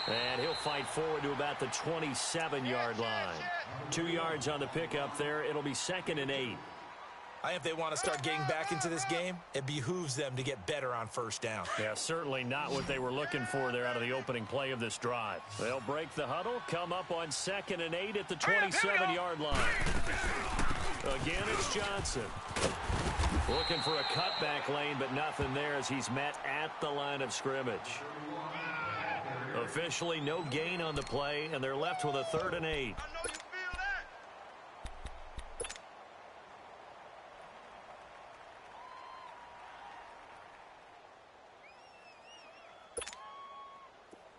And he'll fight forward to about the 27-yard line. 2 yards on the pickup there. It'll be 2nd and 8. I think if they want to start getting back into this game, it behooves them to get better on first down. Yeah, certainly not what they were looking for there out of the opening play of this drive. They'll break the huddle, come up on 2nd and 8 at the 27-yard line. Again, it's Johnson. Looking for a cutback lane, but nothing there as he's met at the line of scrimmage. Officially no gain on the play, and they're left with a 3rd and 8. I know you feel that.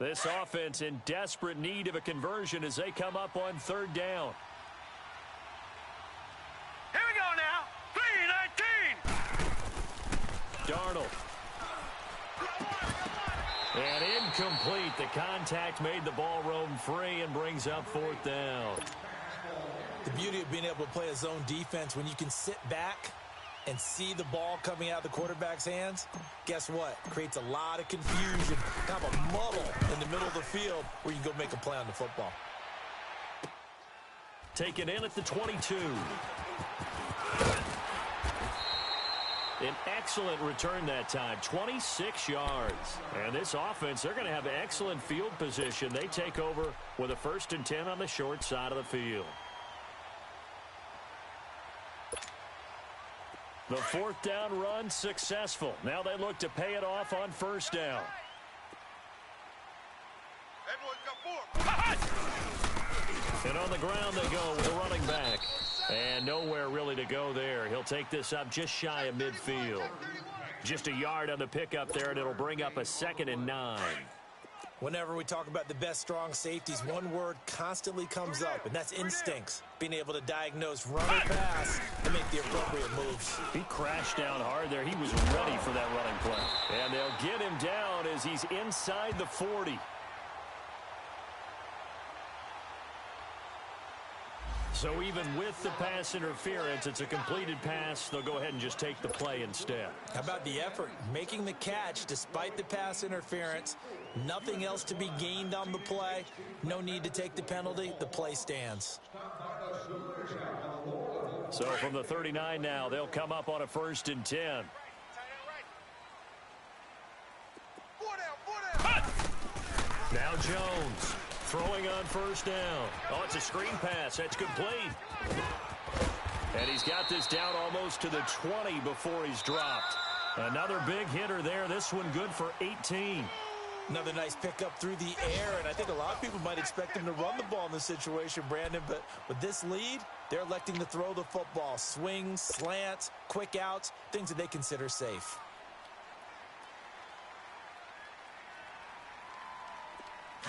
This offense in desperate need of a conversion as they come up on 3rd down. Here we go now. 3-19. Darnold. And incomplete. The contact made the ball roam free and brings up 4th down. The beauty of being able to play a zone defense when you can sit back and see the ball coming out of the quarterback's hands, guess what? Creates a lot of confusion, kind of a muddle in the middle of the field where you can go make a play on the football. Taken in at the 22. An excellent return that time, 26 yards. And this offense, they're going to have excellent field position. They take over with a 1st and 10 on the short side of the field. The 4th down run successful. Now they look to pay it off on 1st down. Everyone's got 4. And on the ground they go with a running back. And nowhere really to go there. He'll take this up just shy of midfield. Just a yard on the pickup there, and it'll bring up a 2nd and 9. Whenever we talk about the best strong safeties, one word constantly comes up, and that's instincts. Being able to diagnose run or pass and make the appropriate moves. He crashed down hard there. He was ready for that running play. And they'll get him down as he's inside the 40. So even with the pass interference, it's a completed pass. They'll go ahead and just take the play instead. How about the effort? Making the catch despite the pass interference. Nothing else to be gained on the play. No need to take the penalty. The play stands. So from the 39 now, they'll come up on a 1st and 10. Now Jones throwing on 1st down. Oh, it's a screen pass. That's complete. And he's got this down almost to the 20 before he's dropped. Another big hitter there. This one good for 18. Another nice pickup through the air, and I think a lot of people might expect him to run the ball in this situation, Brandon, but with this lead, they're electing to throw the football. Swings, slants, quick outs, things that they consider safe.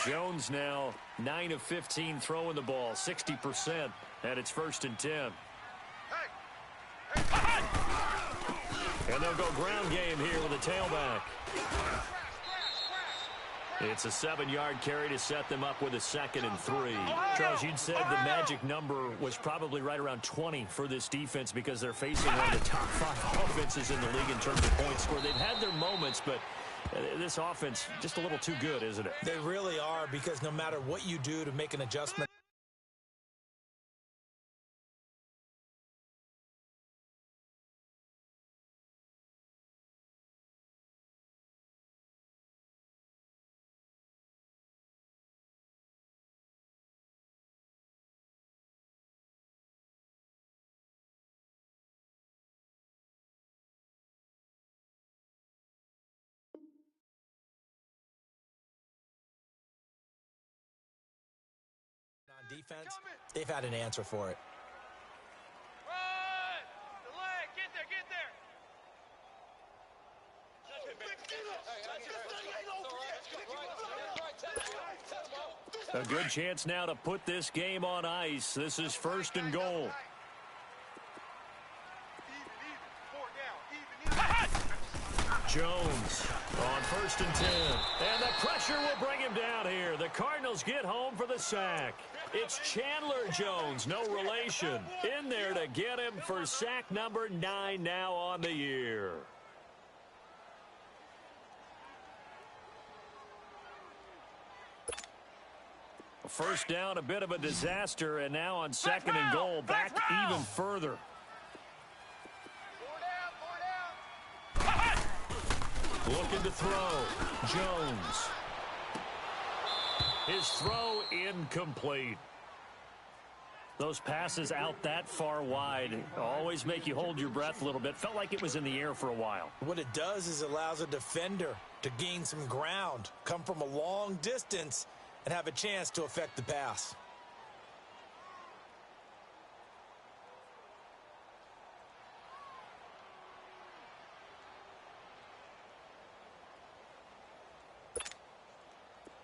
Jones now 9 of 15 throwing the ball, 60%, and it's 1st and 10. And they'll go ground game here with a tailback. It's a 7-yard carry to set them up with a 2nd and 3. Charles, you'd said the magic number was probably right around 20 for this defense because they're facing one of the top 5 offenses in the league in terms of points scored. They've had their moments, but this offense just a little too good, isn't it? They really are, because no matter what you do to make an adjustment, defense, they've had an answer for it. Run! The leg! Get there! A good chance now to put this game on ice. This is 1st and goal. Jones on 1st and 10. And the pressure will bring him down here. The Cardinals get home for the sack. It's Chandler Jones, no relation, in there to get him for sack number 9 now on the year. First down, a bit of a disaster, and now on 2nd and goal, back even further. Looking to throw. Jones. His throw incomplete. Those passes out that far wide always make you hold your breath a little bit. Felt like it was in the air for a while. What it does is allows a defender to gain some ground, come from a long distance, and have a chance to affect the pass.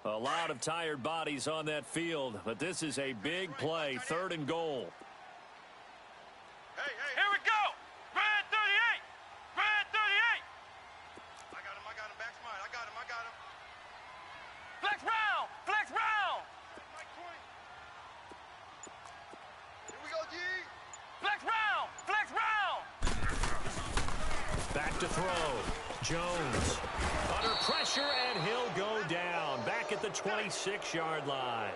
A lot of tired bodies on that field, but this is a big play, 3rd and goal. Hey, here we go! Red 38! Red 38! I got him, back's mine, I got him. Flex round! Mike 20. Here we go, G! Flex round! Back to throw. Jones under pressure, and he'll go down. Back at the 26-yard line.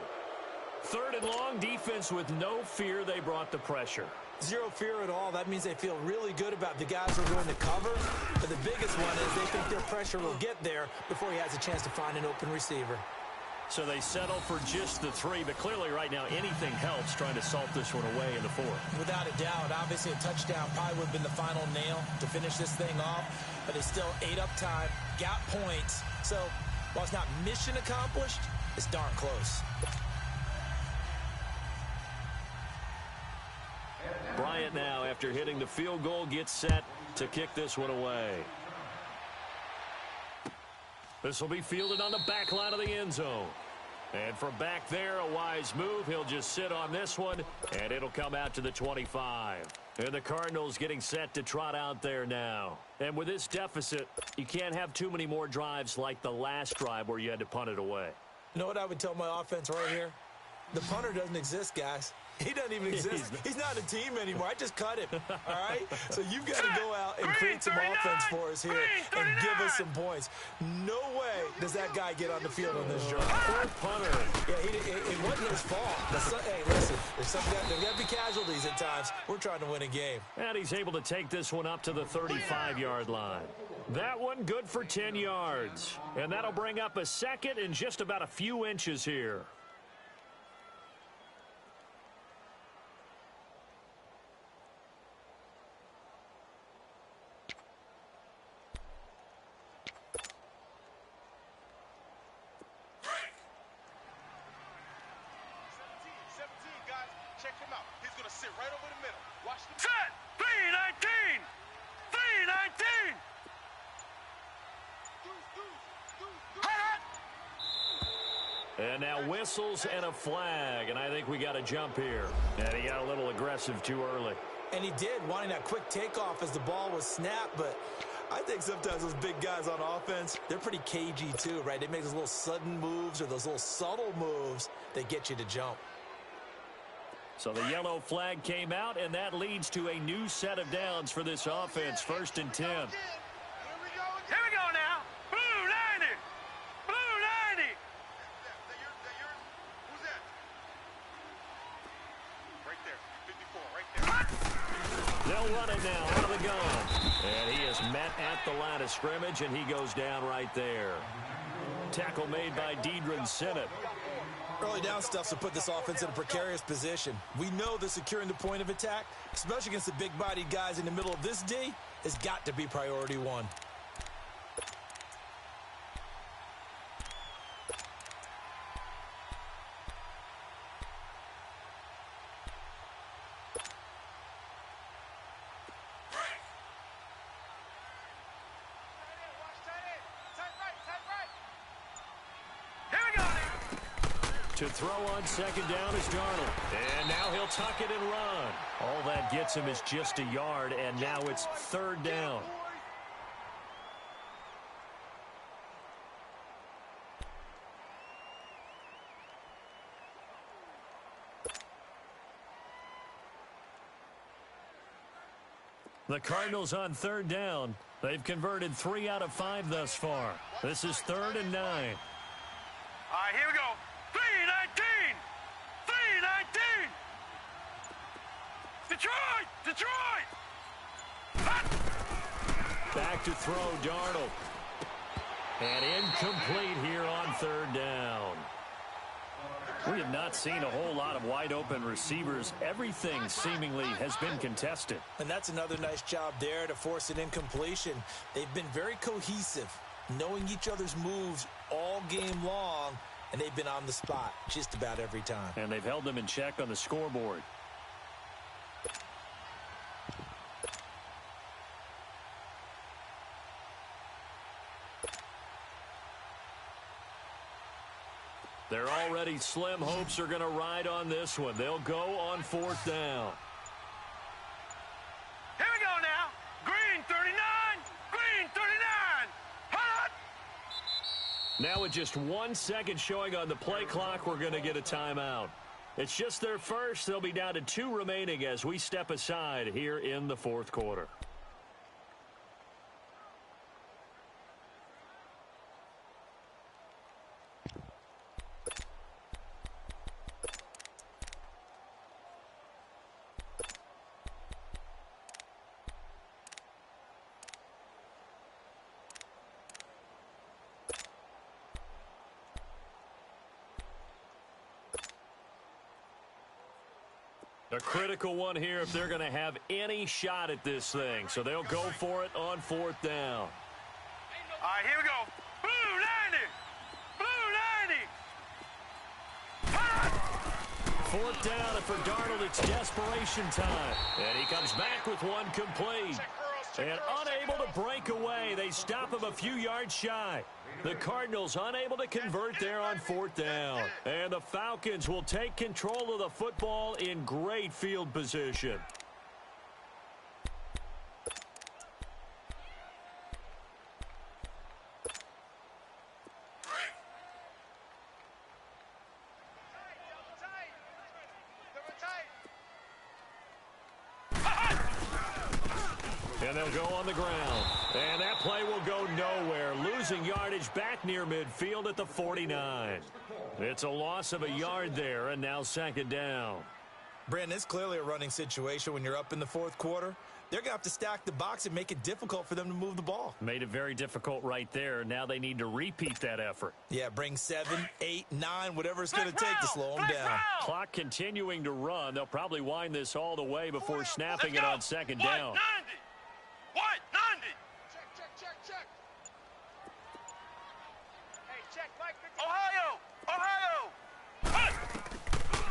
3rd and long, defense with no fear. They brought the pressure. Zero fear at all. That means they feel really good about the guys who are going to cover. But the biggest one is they think their pressure will get there before he has a chance to find an open receiver. So they settle for just the 3, but clearly right now anything helps trying to salt this one away in the 4th. Without a doubt, obviously a touchdown probably would have been the final nail to finish this thing off, but it's still ate up time, got points. So while it's not mission accomplished, it's darn close. Bryant now, after hitting the field goal, gets set to kick this one away. This will be fielded on the back line of the end zone. And from back there, a wise move. He'll just sit on this one, and it'll come out to the 25. And the Cardinals getting set to trot out there now. And with this deficit, you can't have too many more drives like the last drive where you had to punt it away. You know what I would tell my offense right here? The punter doesn't exist, guys. He doesn't even exist. He's not a team anymore. I just cut him, all right? So you've got to go out and create some offense for us here and give us some points. No way does that guy get on the field on this drive. Poor punter. Yeah, it wasn't his fault. Hey, listen, there's got to be casualties at times. We're trying to win a game. And he's able to take this one up to the 35-yard line. That one good for 10 yards. And that'll bring up a second and just about a few inches here. Check him out. He's going to sit right over the middle. Watch the Set! 319! 319! And now whistles and a flag, and I think we got a jump here. And he got a little aggressive too early. And he did, wanting that quick takeoff as the ball was snapped, but I think sometimes those big guys on offense, they're pretty cagey too, right? They make those little sudden moves or those little subtle moves that get you to jump. So the yellow flag came out, and that leads to a new set of downs for this offense, 1st and 10. Here we go now. Blue 90! Blue 90! Who's that? Right there. 54, right there. They'll run it now out of the gun. And he is met at the line of scrimmage, and he goes down right there. Tackle made by Deidron Sinnott. Early down stuff to put this offense in a precarious position. We know that securing the point of attack, especially against the big-bodied guys in the middle of this D, has got to be priority one. To throw on 2nd down is Darnold. And now he'll tuck it and run. All that gets him is just a yard, and now it's 3rd down. The Cardinals on 3rd down. They've converted 3 out of 5 thus far. This is 3rd and 9. All right, here we go. 319! 319! Detroit! Detroit! Back to throw, Darnold. And incomplete here on 3rd down. We have not seen a whole lot of wide-open receivers. Everything seemingly has been contested. And that's another nice job there to force an incompletion. They've been very cohesive, knowing each other's moves all game long, and they've been on the spot just about every time. And they've held them in check on the scoreboard. Their already slim hopes are going to ride on this one. They'll go on 4th down. Here we go now. Green 39. Green 39. Hot. Now with just 1 second showing on the play clock, we're going to get a timeout. It's just their first. They'll be down to 2 remaining as we step aside here in the 4th quarter. A critical one here if they're going to have any shot at this thing. So they'll go for it on 4th down. All right, here we go. Blue 90. Blue 90. Hot. 4th down, and for Darnold, it's desperation time. And he comes back with one complete. Check Earls, And unable to break away. They stop him a few yards shy. The Cardinals unable to convert there on 4th down. And the Falcons will take control of the football in great field position. And they'll go on the ground. And that play will go nowhere. Losing yardage back near midfield at the 49. It's a loss of a yard there, and now 2nd down. Brandon, it's clearly a running situation when you're up in the 4th quarter. They're going to have to stack the box and make it difficult for them to move the ball. Made it very difficult right there. Now they need to repeat that effort. Yeah, bring 7, 8, 9, whatever it's going to take to slow them down. Clock continuing to run. They'll probably wind this all the way before snapping it on 2nd down. 190. Check. Hey, check, Mike. Ohio.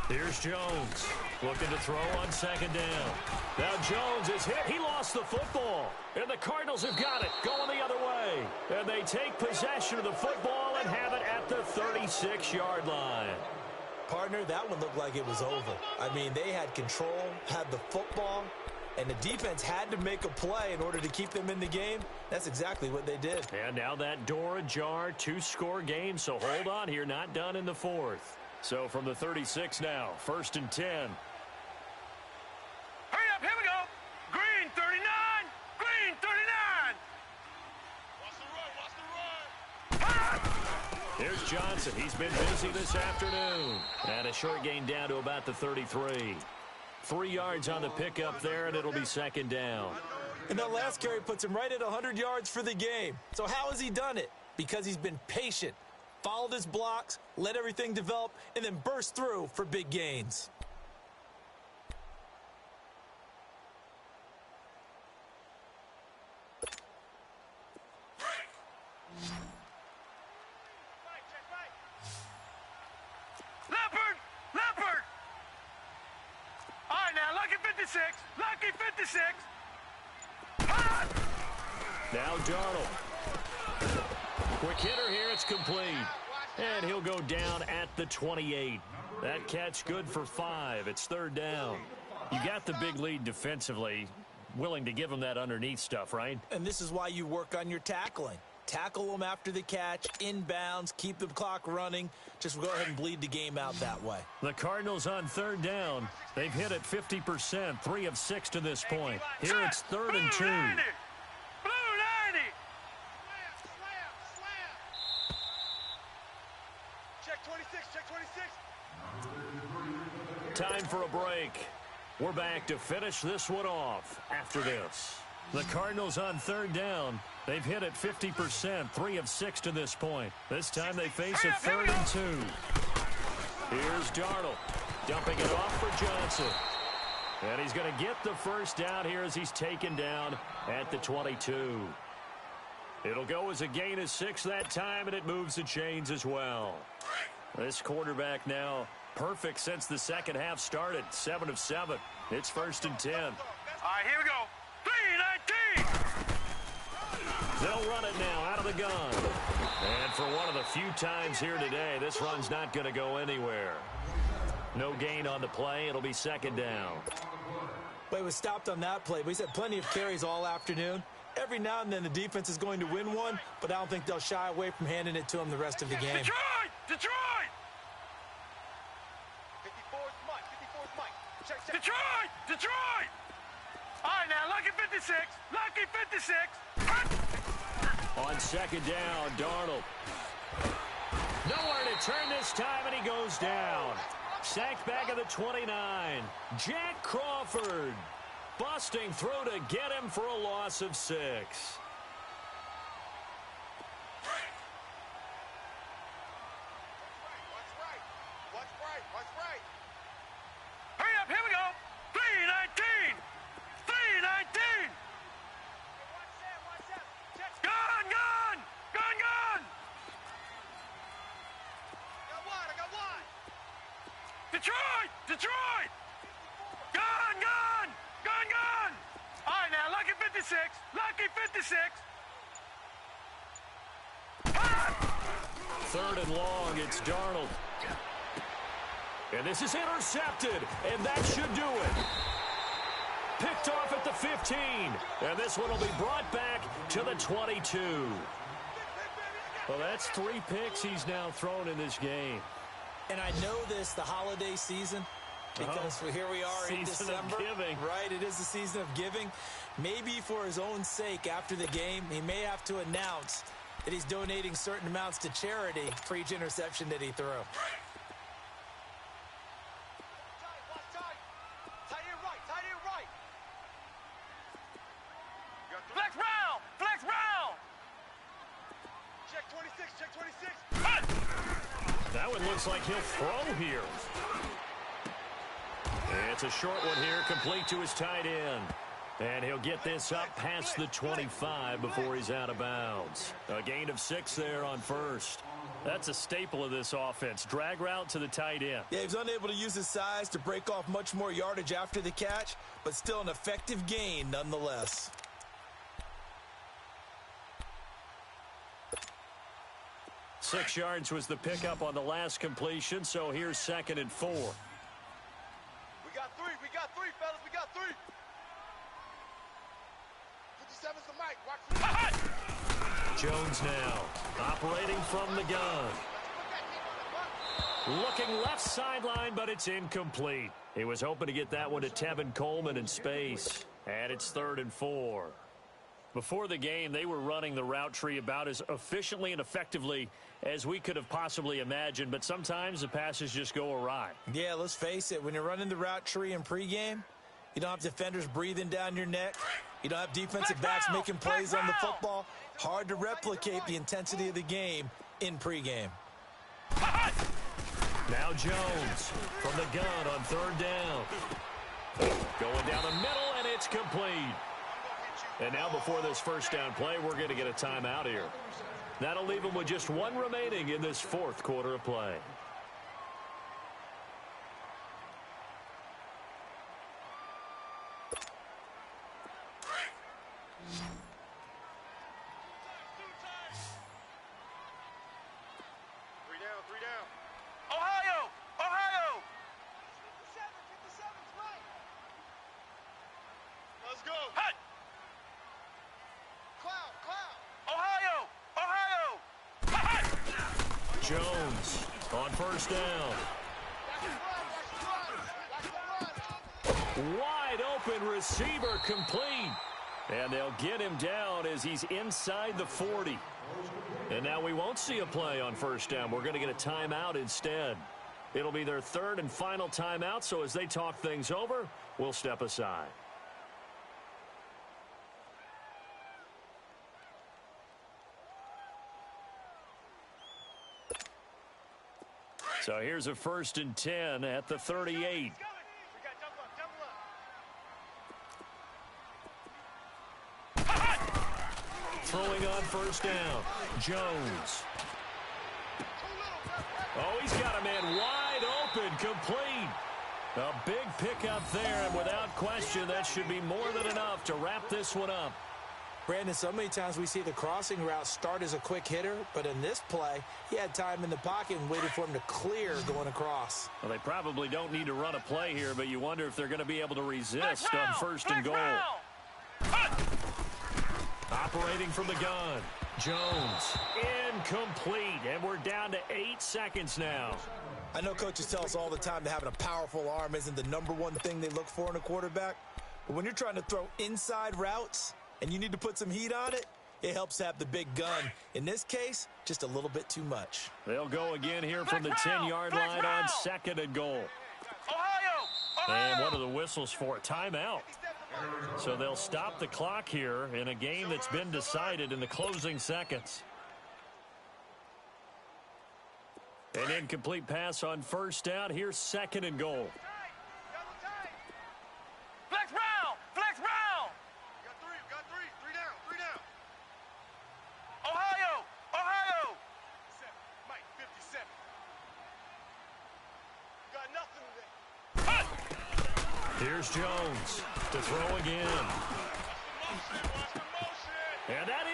Here's Jones looking to throw on 2nd down. Now Jones is hit. He lost the football. And the Cardinals have got it going the other way. And they take possession of the football and have it at the 36-yard line. Partner, that one looked like it was over. I mean, they had control, had the football, and the defense had to make a play in order to keep them in the game. That's exactly what they did. And now that door ajar, 2-score game, so hold on here, not done in the 4th. So from the 36 now, 1st and 10. Hurry up, here we go. Green 39. Watch the run. Here's Johnson. He's been busy this afternoon. And a short gain down to about the 33. 3 yards on the pickup there, and it'll be 2nd down. And that last carry puts him right at 100 yards for the game. So how has he done it? Because he's been patient, followed his blocks, let everything develop, and then burst through for big gains. Leopard! All right, now, lucky 56! Now Darnold. Quick hitter here, it's complete. And he'll go down at the 28. That catch good for 5. It's 3rd down. You got the big lead defensively. Willing to give him that underneath stuff, right? And this is why you work on your tackling. Tackle them after the catch, inbounds, keep the clock running. Just go ahead and bleed the game out that way. The Cardinals on 3rd down. They've hit it 50%, 3 of 6 to this point. Here it's 3rd and 2. Blue 90! Check 26. Time for a break. We're back to finish this one off after this. The Cardinals on 3rd down. They've hit it 50%, 3 of 6 to this point. This time they face a 3rd and 2. Here's Darnold, dumping it off for Johnson. And he's going to get the 1st down here as he's taken down at the 22. It'll go as a gain of 6 that time, and it moves the chains as well. This quarterback now perfect since the 2nd half started, 7 of 7. It's 1st and 10. All right, here we go. 319! They'll run it now out of the gun. And for one of the few times here today, this run's not going to go anywhere. No gain on the play. It'll be 2nd down. Well, he was stopped on that play, but he's had plenty of carries all afternoon. Every now and then the defense is going to win one, but I don't think they'll shy away from handing it to him the rest of the game. Detroit! 54's Mike. Check. Detroit! All right, now, lucky 56. On 2nd down, Darnold. Nowhere to turn this time, and he goes down. Sacked back at the 29. Jack Crawford busting through to get him for a loss of 6. What's right? Hurry up, here we go. 319! Gun! I got one. Detroit! Gun! All right, now, lucky 56. 6. Third and long, it's Darnold. And this is intercepted, and that should do it. Picked off at the 15, and this one will be brought back to the 22. Well, that's 3 picks he's now thrown in this game. And I know this, the holiday season, because here we are in December. Season of giving. Right, it is the season of giving. Maybe for his own sake after the game, he may have to announce that he's donating certain amounts to charity for each interception that he threw. Flex round! Flex round! Check 26, check 26. That one looks like he'll throw here. It's a short one here, complete to his tight end. And he'll get this up past the 25 before he's out of bounds. A gain of 6 there on first. That's a staple of this offense. Drag route to the tight end. Yeah, he was unable to use his size to break off much more yardage after the catch, but still an effective gain nonetheless. Six yards was the pickup on the last completion, so here's 2nd and 4. We got 3, fellas, we got 3. 57's the mic, watch this. Jones now, operating from the gun. Looking left sideline, but it's incomplete. He was hoping to get that one to Tevin Coleman in space. And it's 3rd and 4. Before the game, they were running the route tree about as efficiently and effectively as we could have possibly imagined, but sometimes the passes just go awry. Yeah, let's face it, when you're running the route tree in pregame, you don't have defenders breathing down your neck. You don't have defensive backs making plays on the football. Hard to replicate the intensity of the game in pregame. Now Jones from the gun on 3rd down. Going down the middle, and it's complete. And now before this first down play, we're going to get a timeout here. That'll leave them with just 1 remaining in this 4th quarter of play. Three down. Ohio! Ohio! 57's right. Let's go. Hut! Cloud. Ohio! Ohio! Hut! Jones on 1st down. Wide open receiver complete. And they'll get him down as he's inside the 40. And now we won't see a play on 1st down. We're going to get a timeout instead. It'll be their 3rd and final timeout, so as they talk things over, we'll step aside. So here's a 1st and 10 at the 38. We got double up. Throwing on 1st down. Jones. Oh, he's got a man wide open, complete. A big pickup there, and without question, that should be more than enough to wrap this one up. Brandon, so many times we see the crossing route start as a quick hitter, but in this play, he had time in the pocket and waited for him to clear going across. Well, they probably don't need to run a play here, but you wonder if they're going to be able to resist on 1st and goal. Operating from the gun. Jones, incomplete, and we're down to 8 seconds now. I know coaches tell us all the time that having a powerful arm isn't the #1 thing they look for in a quarterback, but when you're trying to throw inside routes and you need to put some heat on it, it helps have the big gun. In this case, just a little bit too much. They'll go again here from the 10-yard line on 2nd and goal. Ohio! And what are the whistles for? Timeout. So they'll stop the clock here in a game that's been decided in the closing seconds. An incomplete pass on 1st down. Here's 2nd and goal. Flex round! Flex round! We got three. Three down. Ohio! Ohio! 57. Mike, 57. Got nothing today. Here's Jones to throw again.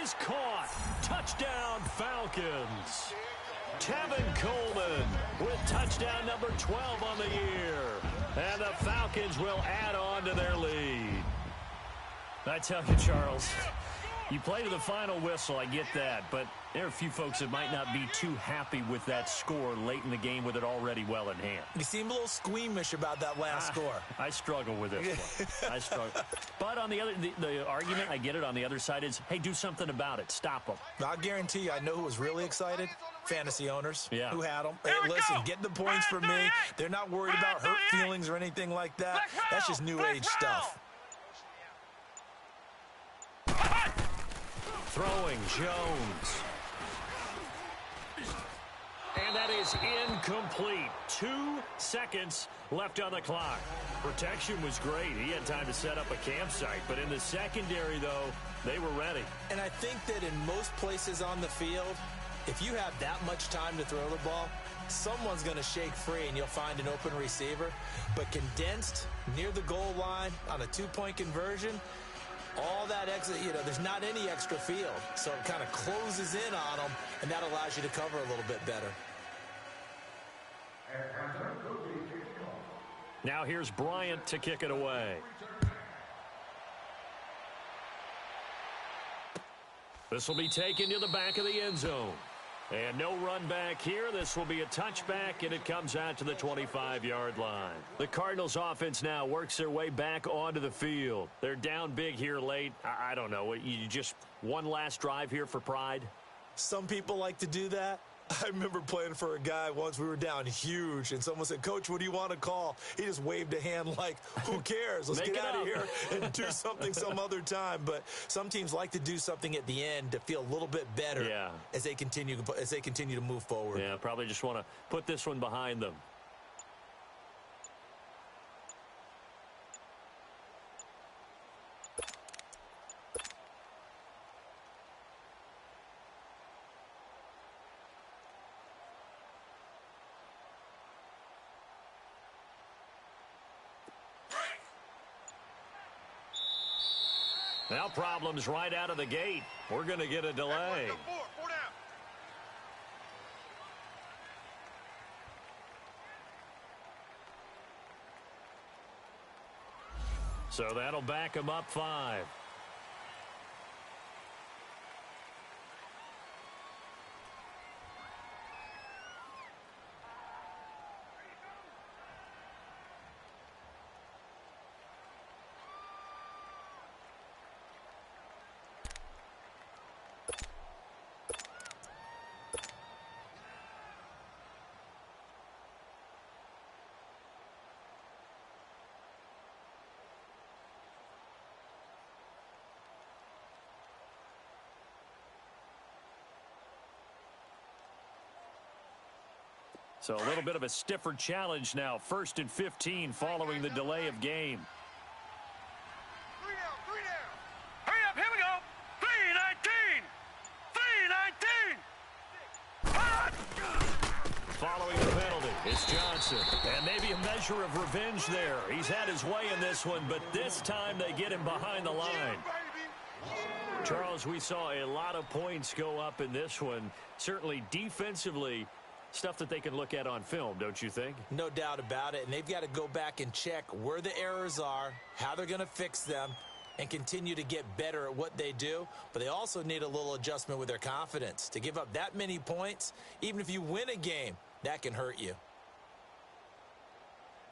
is caught. Touchdown, Falcons. Tevin Coleman with touchdown number 12 on the year. And the Falcons will add on to their lead. I tell you, Charles, you play to the final whistle, I get that, but there are a few folks that might not be too happy with that score late in the game with it already well in hand. You seem a little squeamish about that last score. I struggle with this one. I struggle. But on the other, the argument, I get it, on the other side is, hey, do something about it. Stop them. I'll guarantee you, I know who was really excited. Fantasy owners who had them. Hey, we listen, go. get the points for me. They're not worried about hurt feelings or anything like that. That's just new age stuff. Throwing Jones. And that is incomplete. 2 seconds left on the clock. Protection was great. He had time to set up a campsite. But in the secondary, though, they were ready. And I think that in most places on the field, if you have that much time to throw the ball, someone's going to shake free and you'll find an open receiver. But condensed near the goal line on a 2-point conversion, all that extra, there's not any extra field. So it kind of closes in on them, and that allows you to cover a little bit better. Now here's Bryant to kick it away. This will be taken to the back of the end zone. And no run back here. This will be a touchback, and it comes out to the 25-yard line. The Cardinals offense now works their way back onto the field. They're down big here late. I don't know. You just one last drive here for pride? Some people like to do that. I remember playing for a guy once. We were down huge, and someone said, "Coach, what do you want to call?" He just waved a hand like, who cares? Let's get out of here and do something some other time. But some teams like to do something at the end to feel a little bit better as they continue to move forward. Yeah, probably just want to put this one behind them. Now problems right out of the gate. We're going to get a delay. Four down. So that'll back him up 5. So a little bit of a stiffer challenge now. 1st and 15 following the delay of game. 3 down. Hurry up, here we go. 3-19. Following the penalty, it's Johnson. And maybe a measure of revenge there. He's had his way in this one, but this time they get him behind the line. Charles, we saw a lot of points go up in this one. Certainly defensively, stuff that they can look at on film, don't you think? No doubt about it. And they've got to go back and check where the errors are, how they're going to fix them, and continue to get better at what they do. But they also need a little adjustment with their confidence. To give up that many points, even if you win a game, that can hurt you.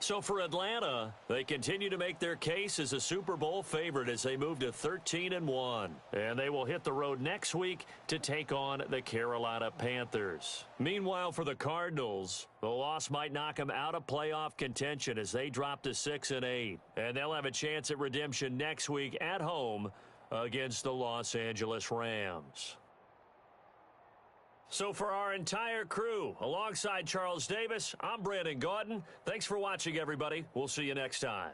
So for Atlanta, they continue to make their case as a Super Bowl favorite as they move to 13-1. And they will hit the road next week to take on the Carolina Panthers. Meanwhile, for the Cardinals, the loss might knock them out of playoff contention as they drop to 6-8. And they'll have a chance at redemption next week at home against the Los Angeles Rams. So for our entire crew, alongside Charles Davis, I'm Brandon Gaudin. Thanks for watching, everybody. We'll see you next time.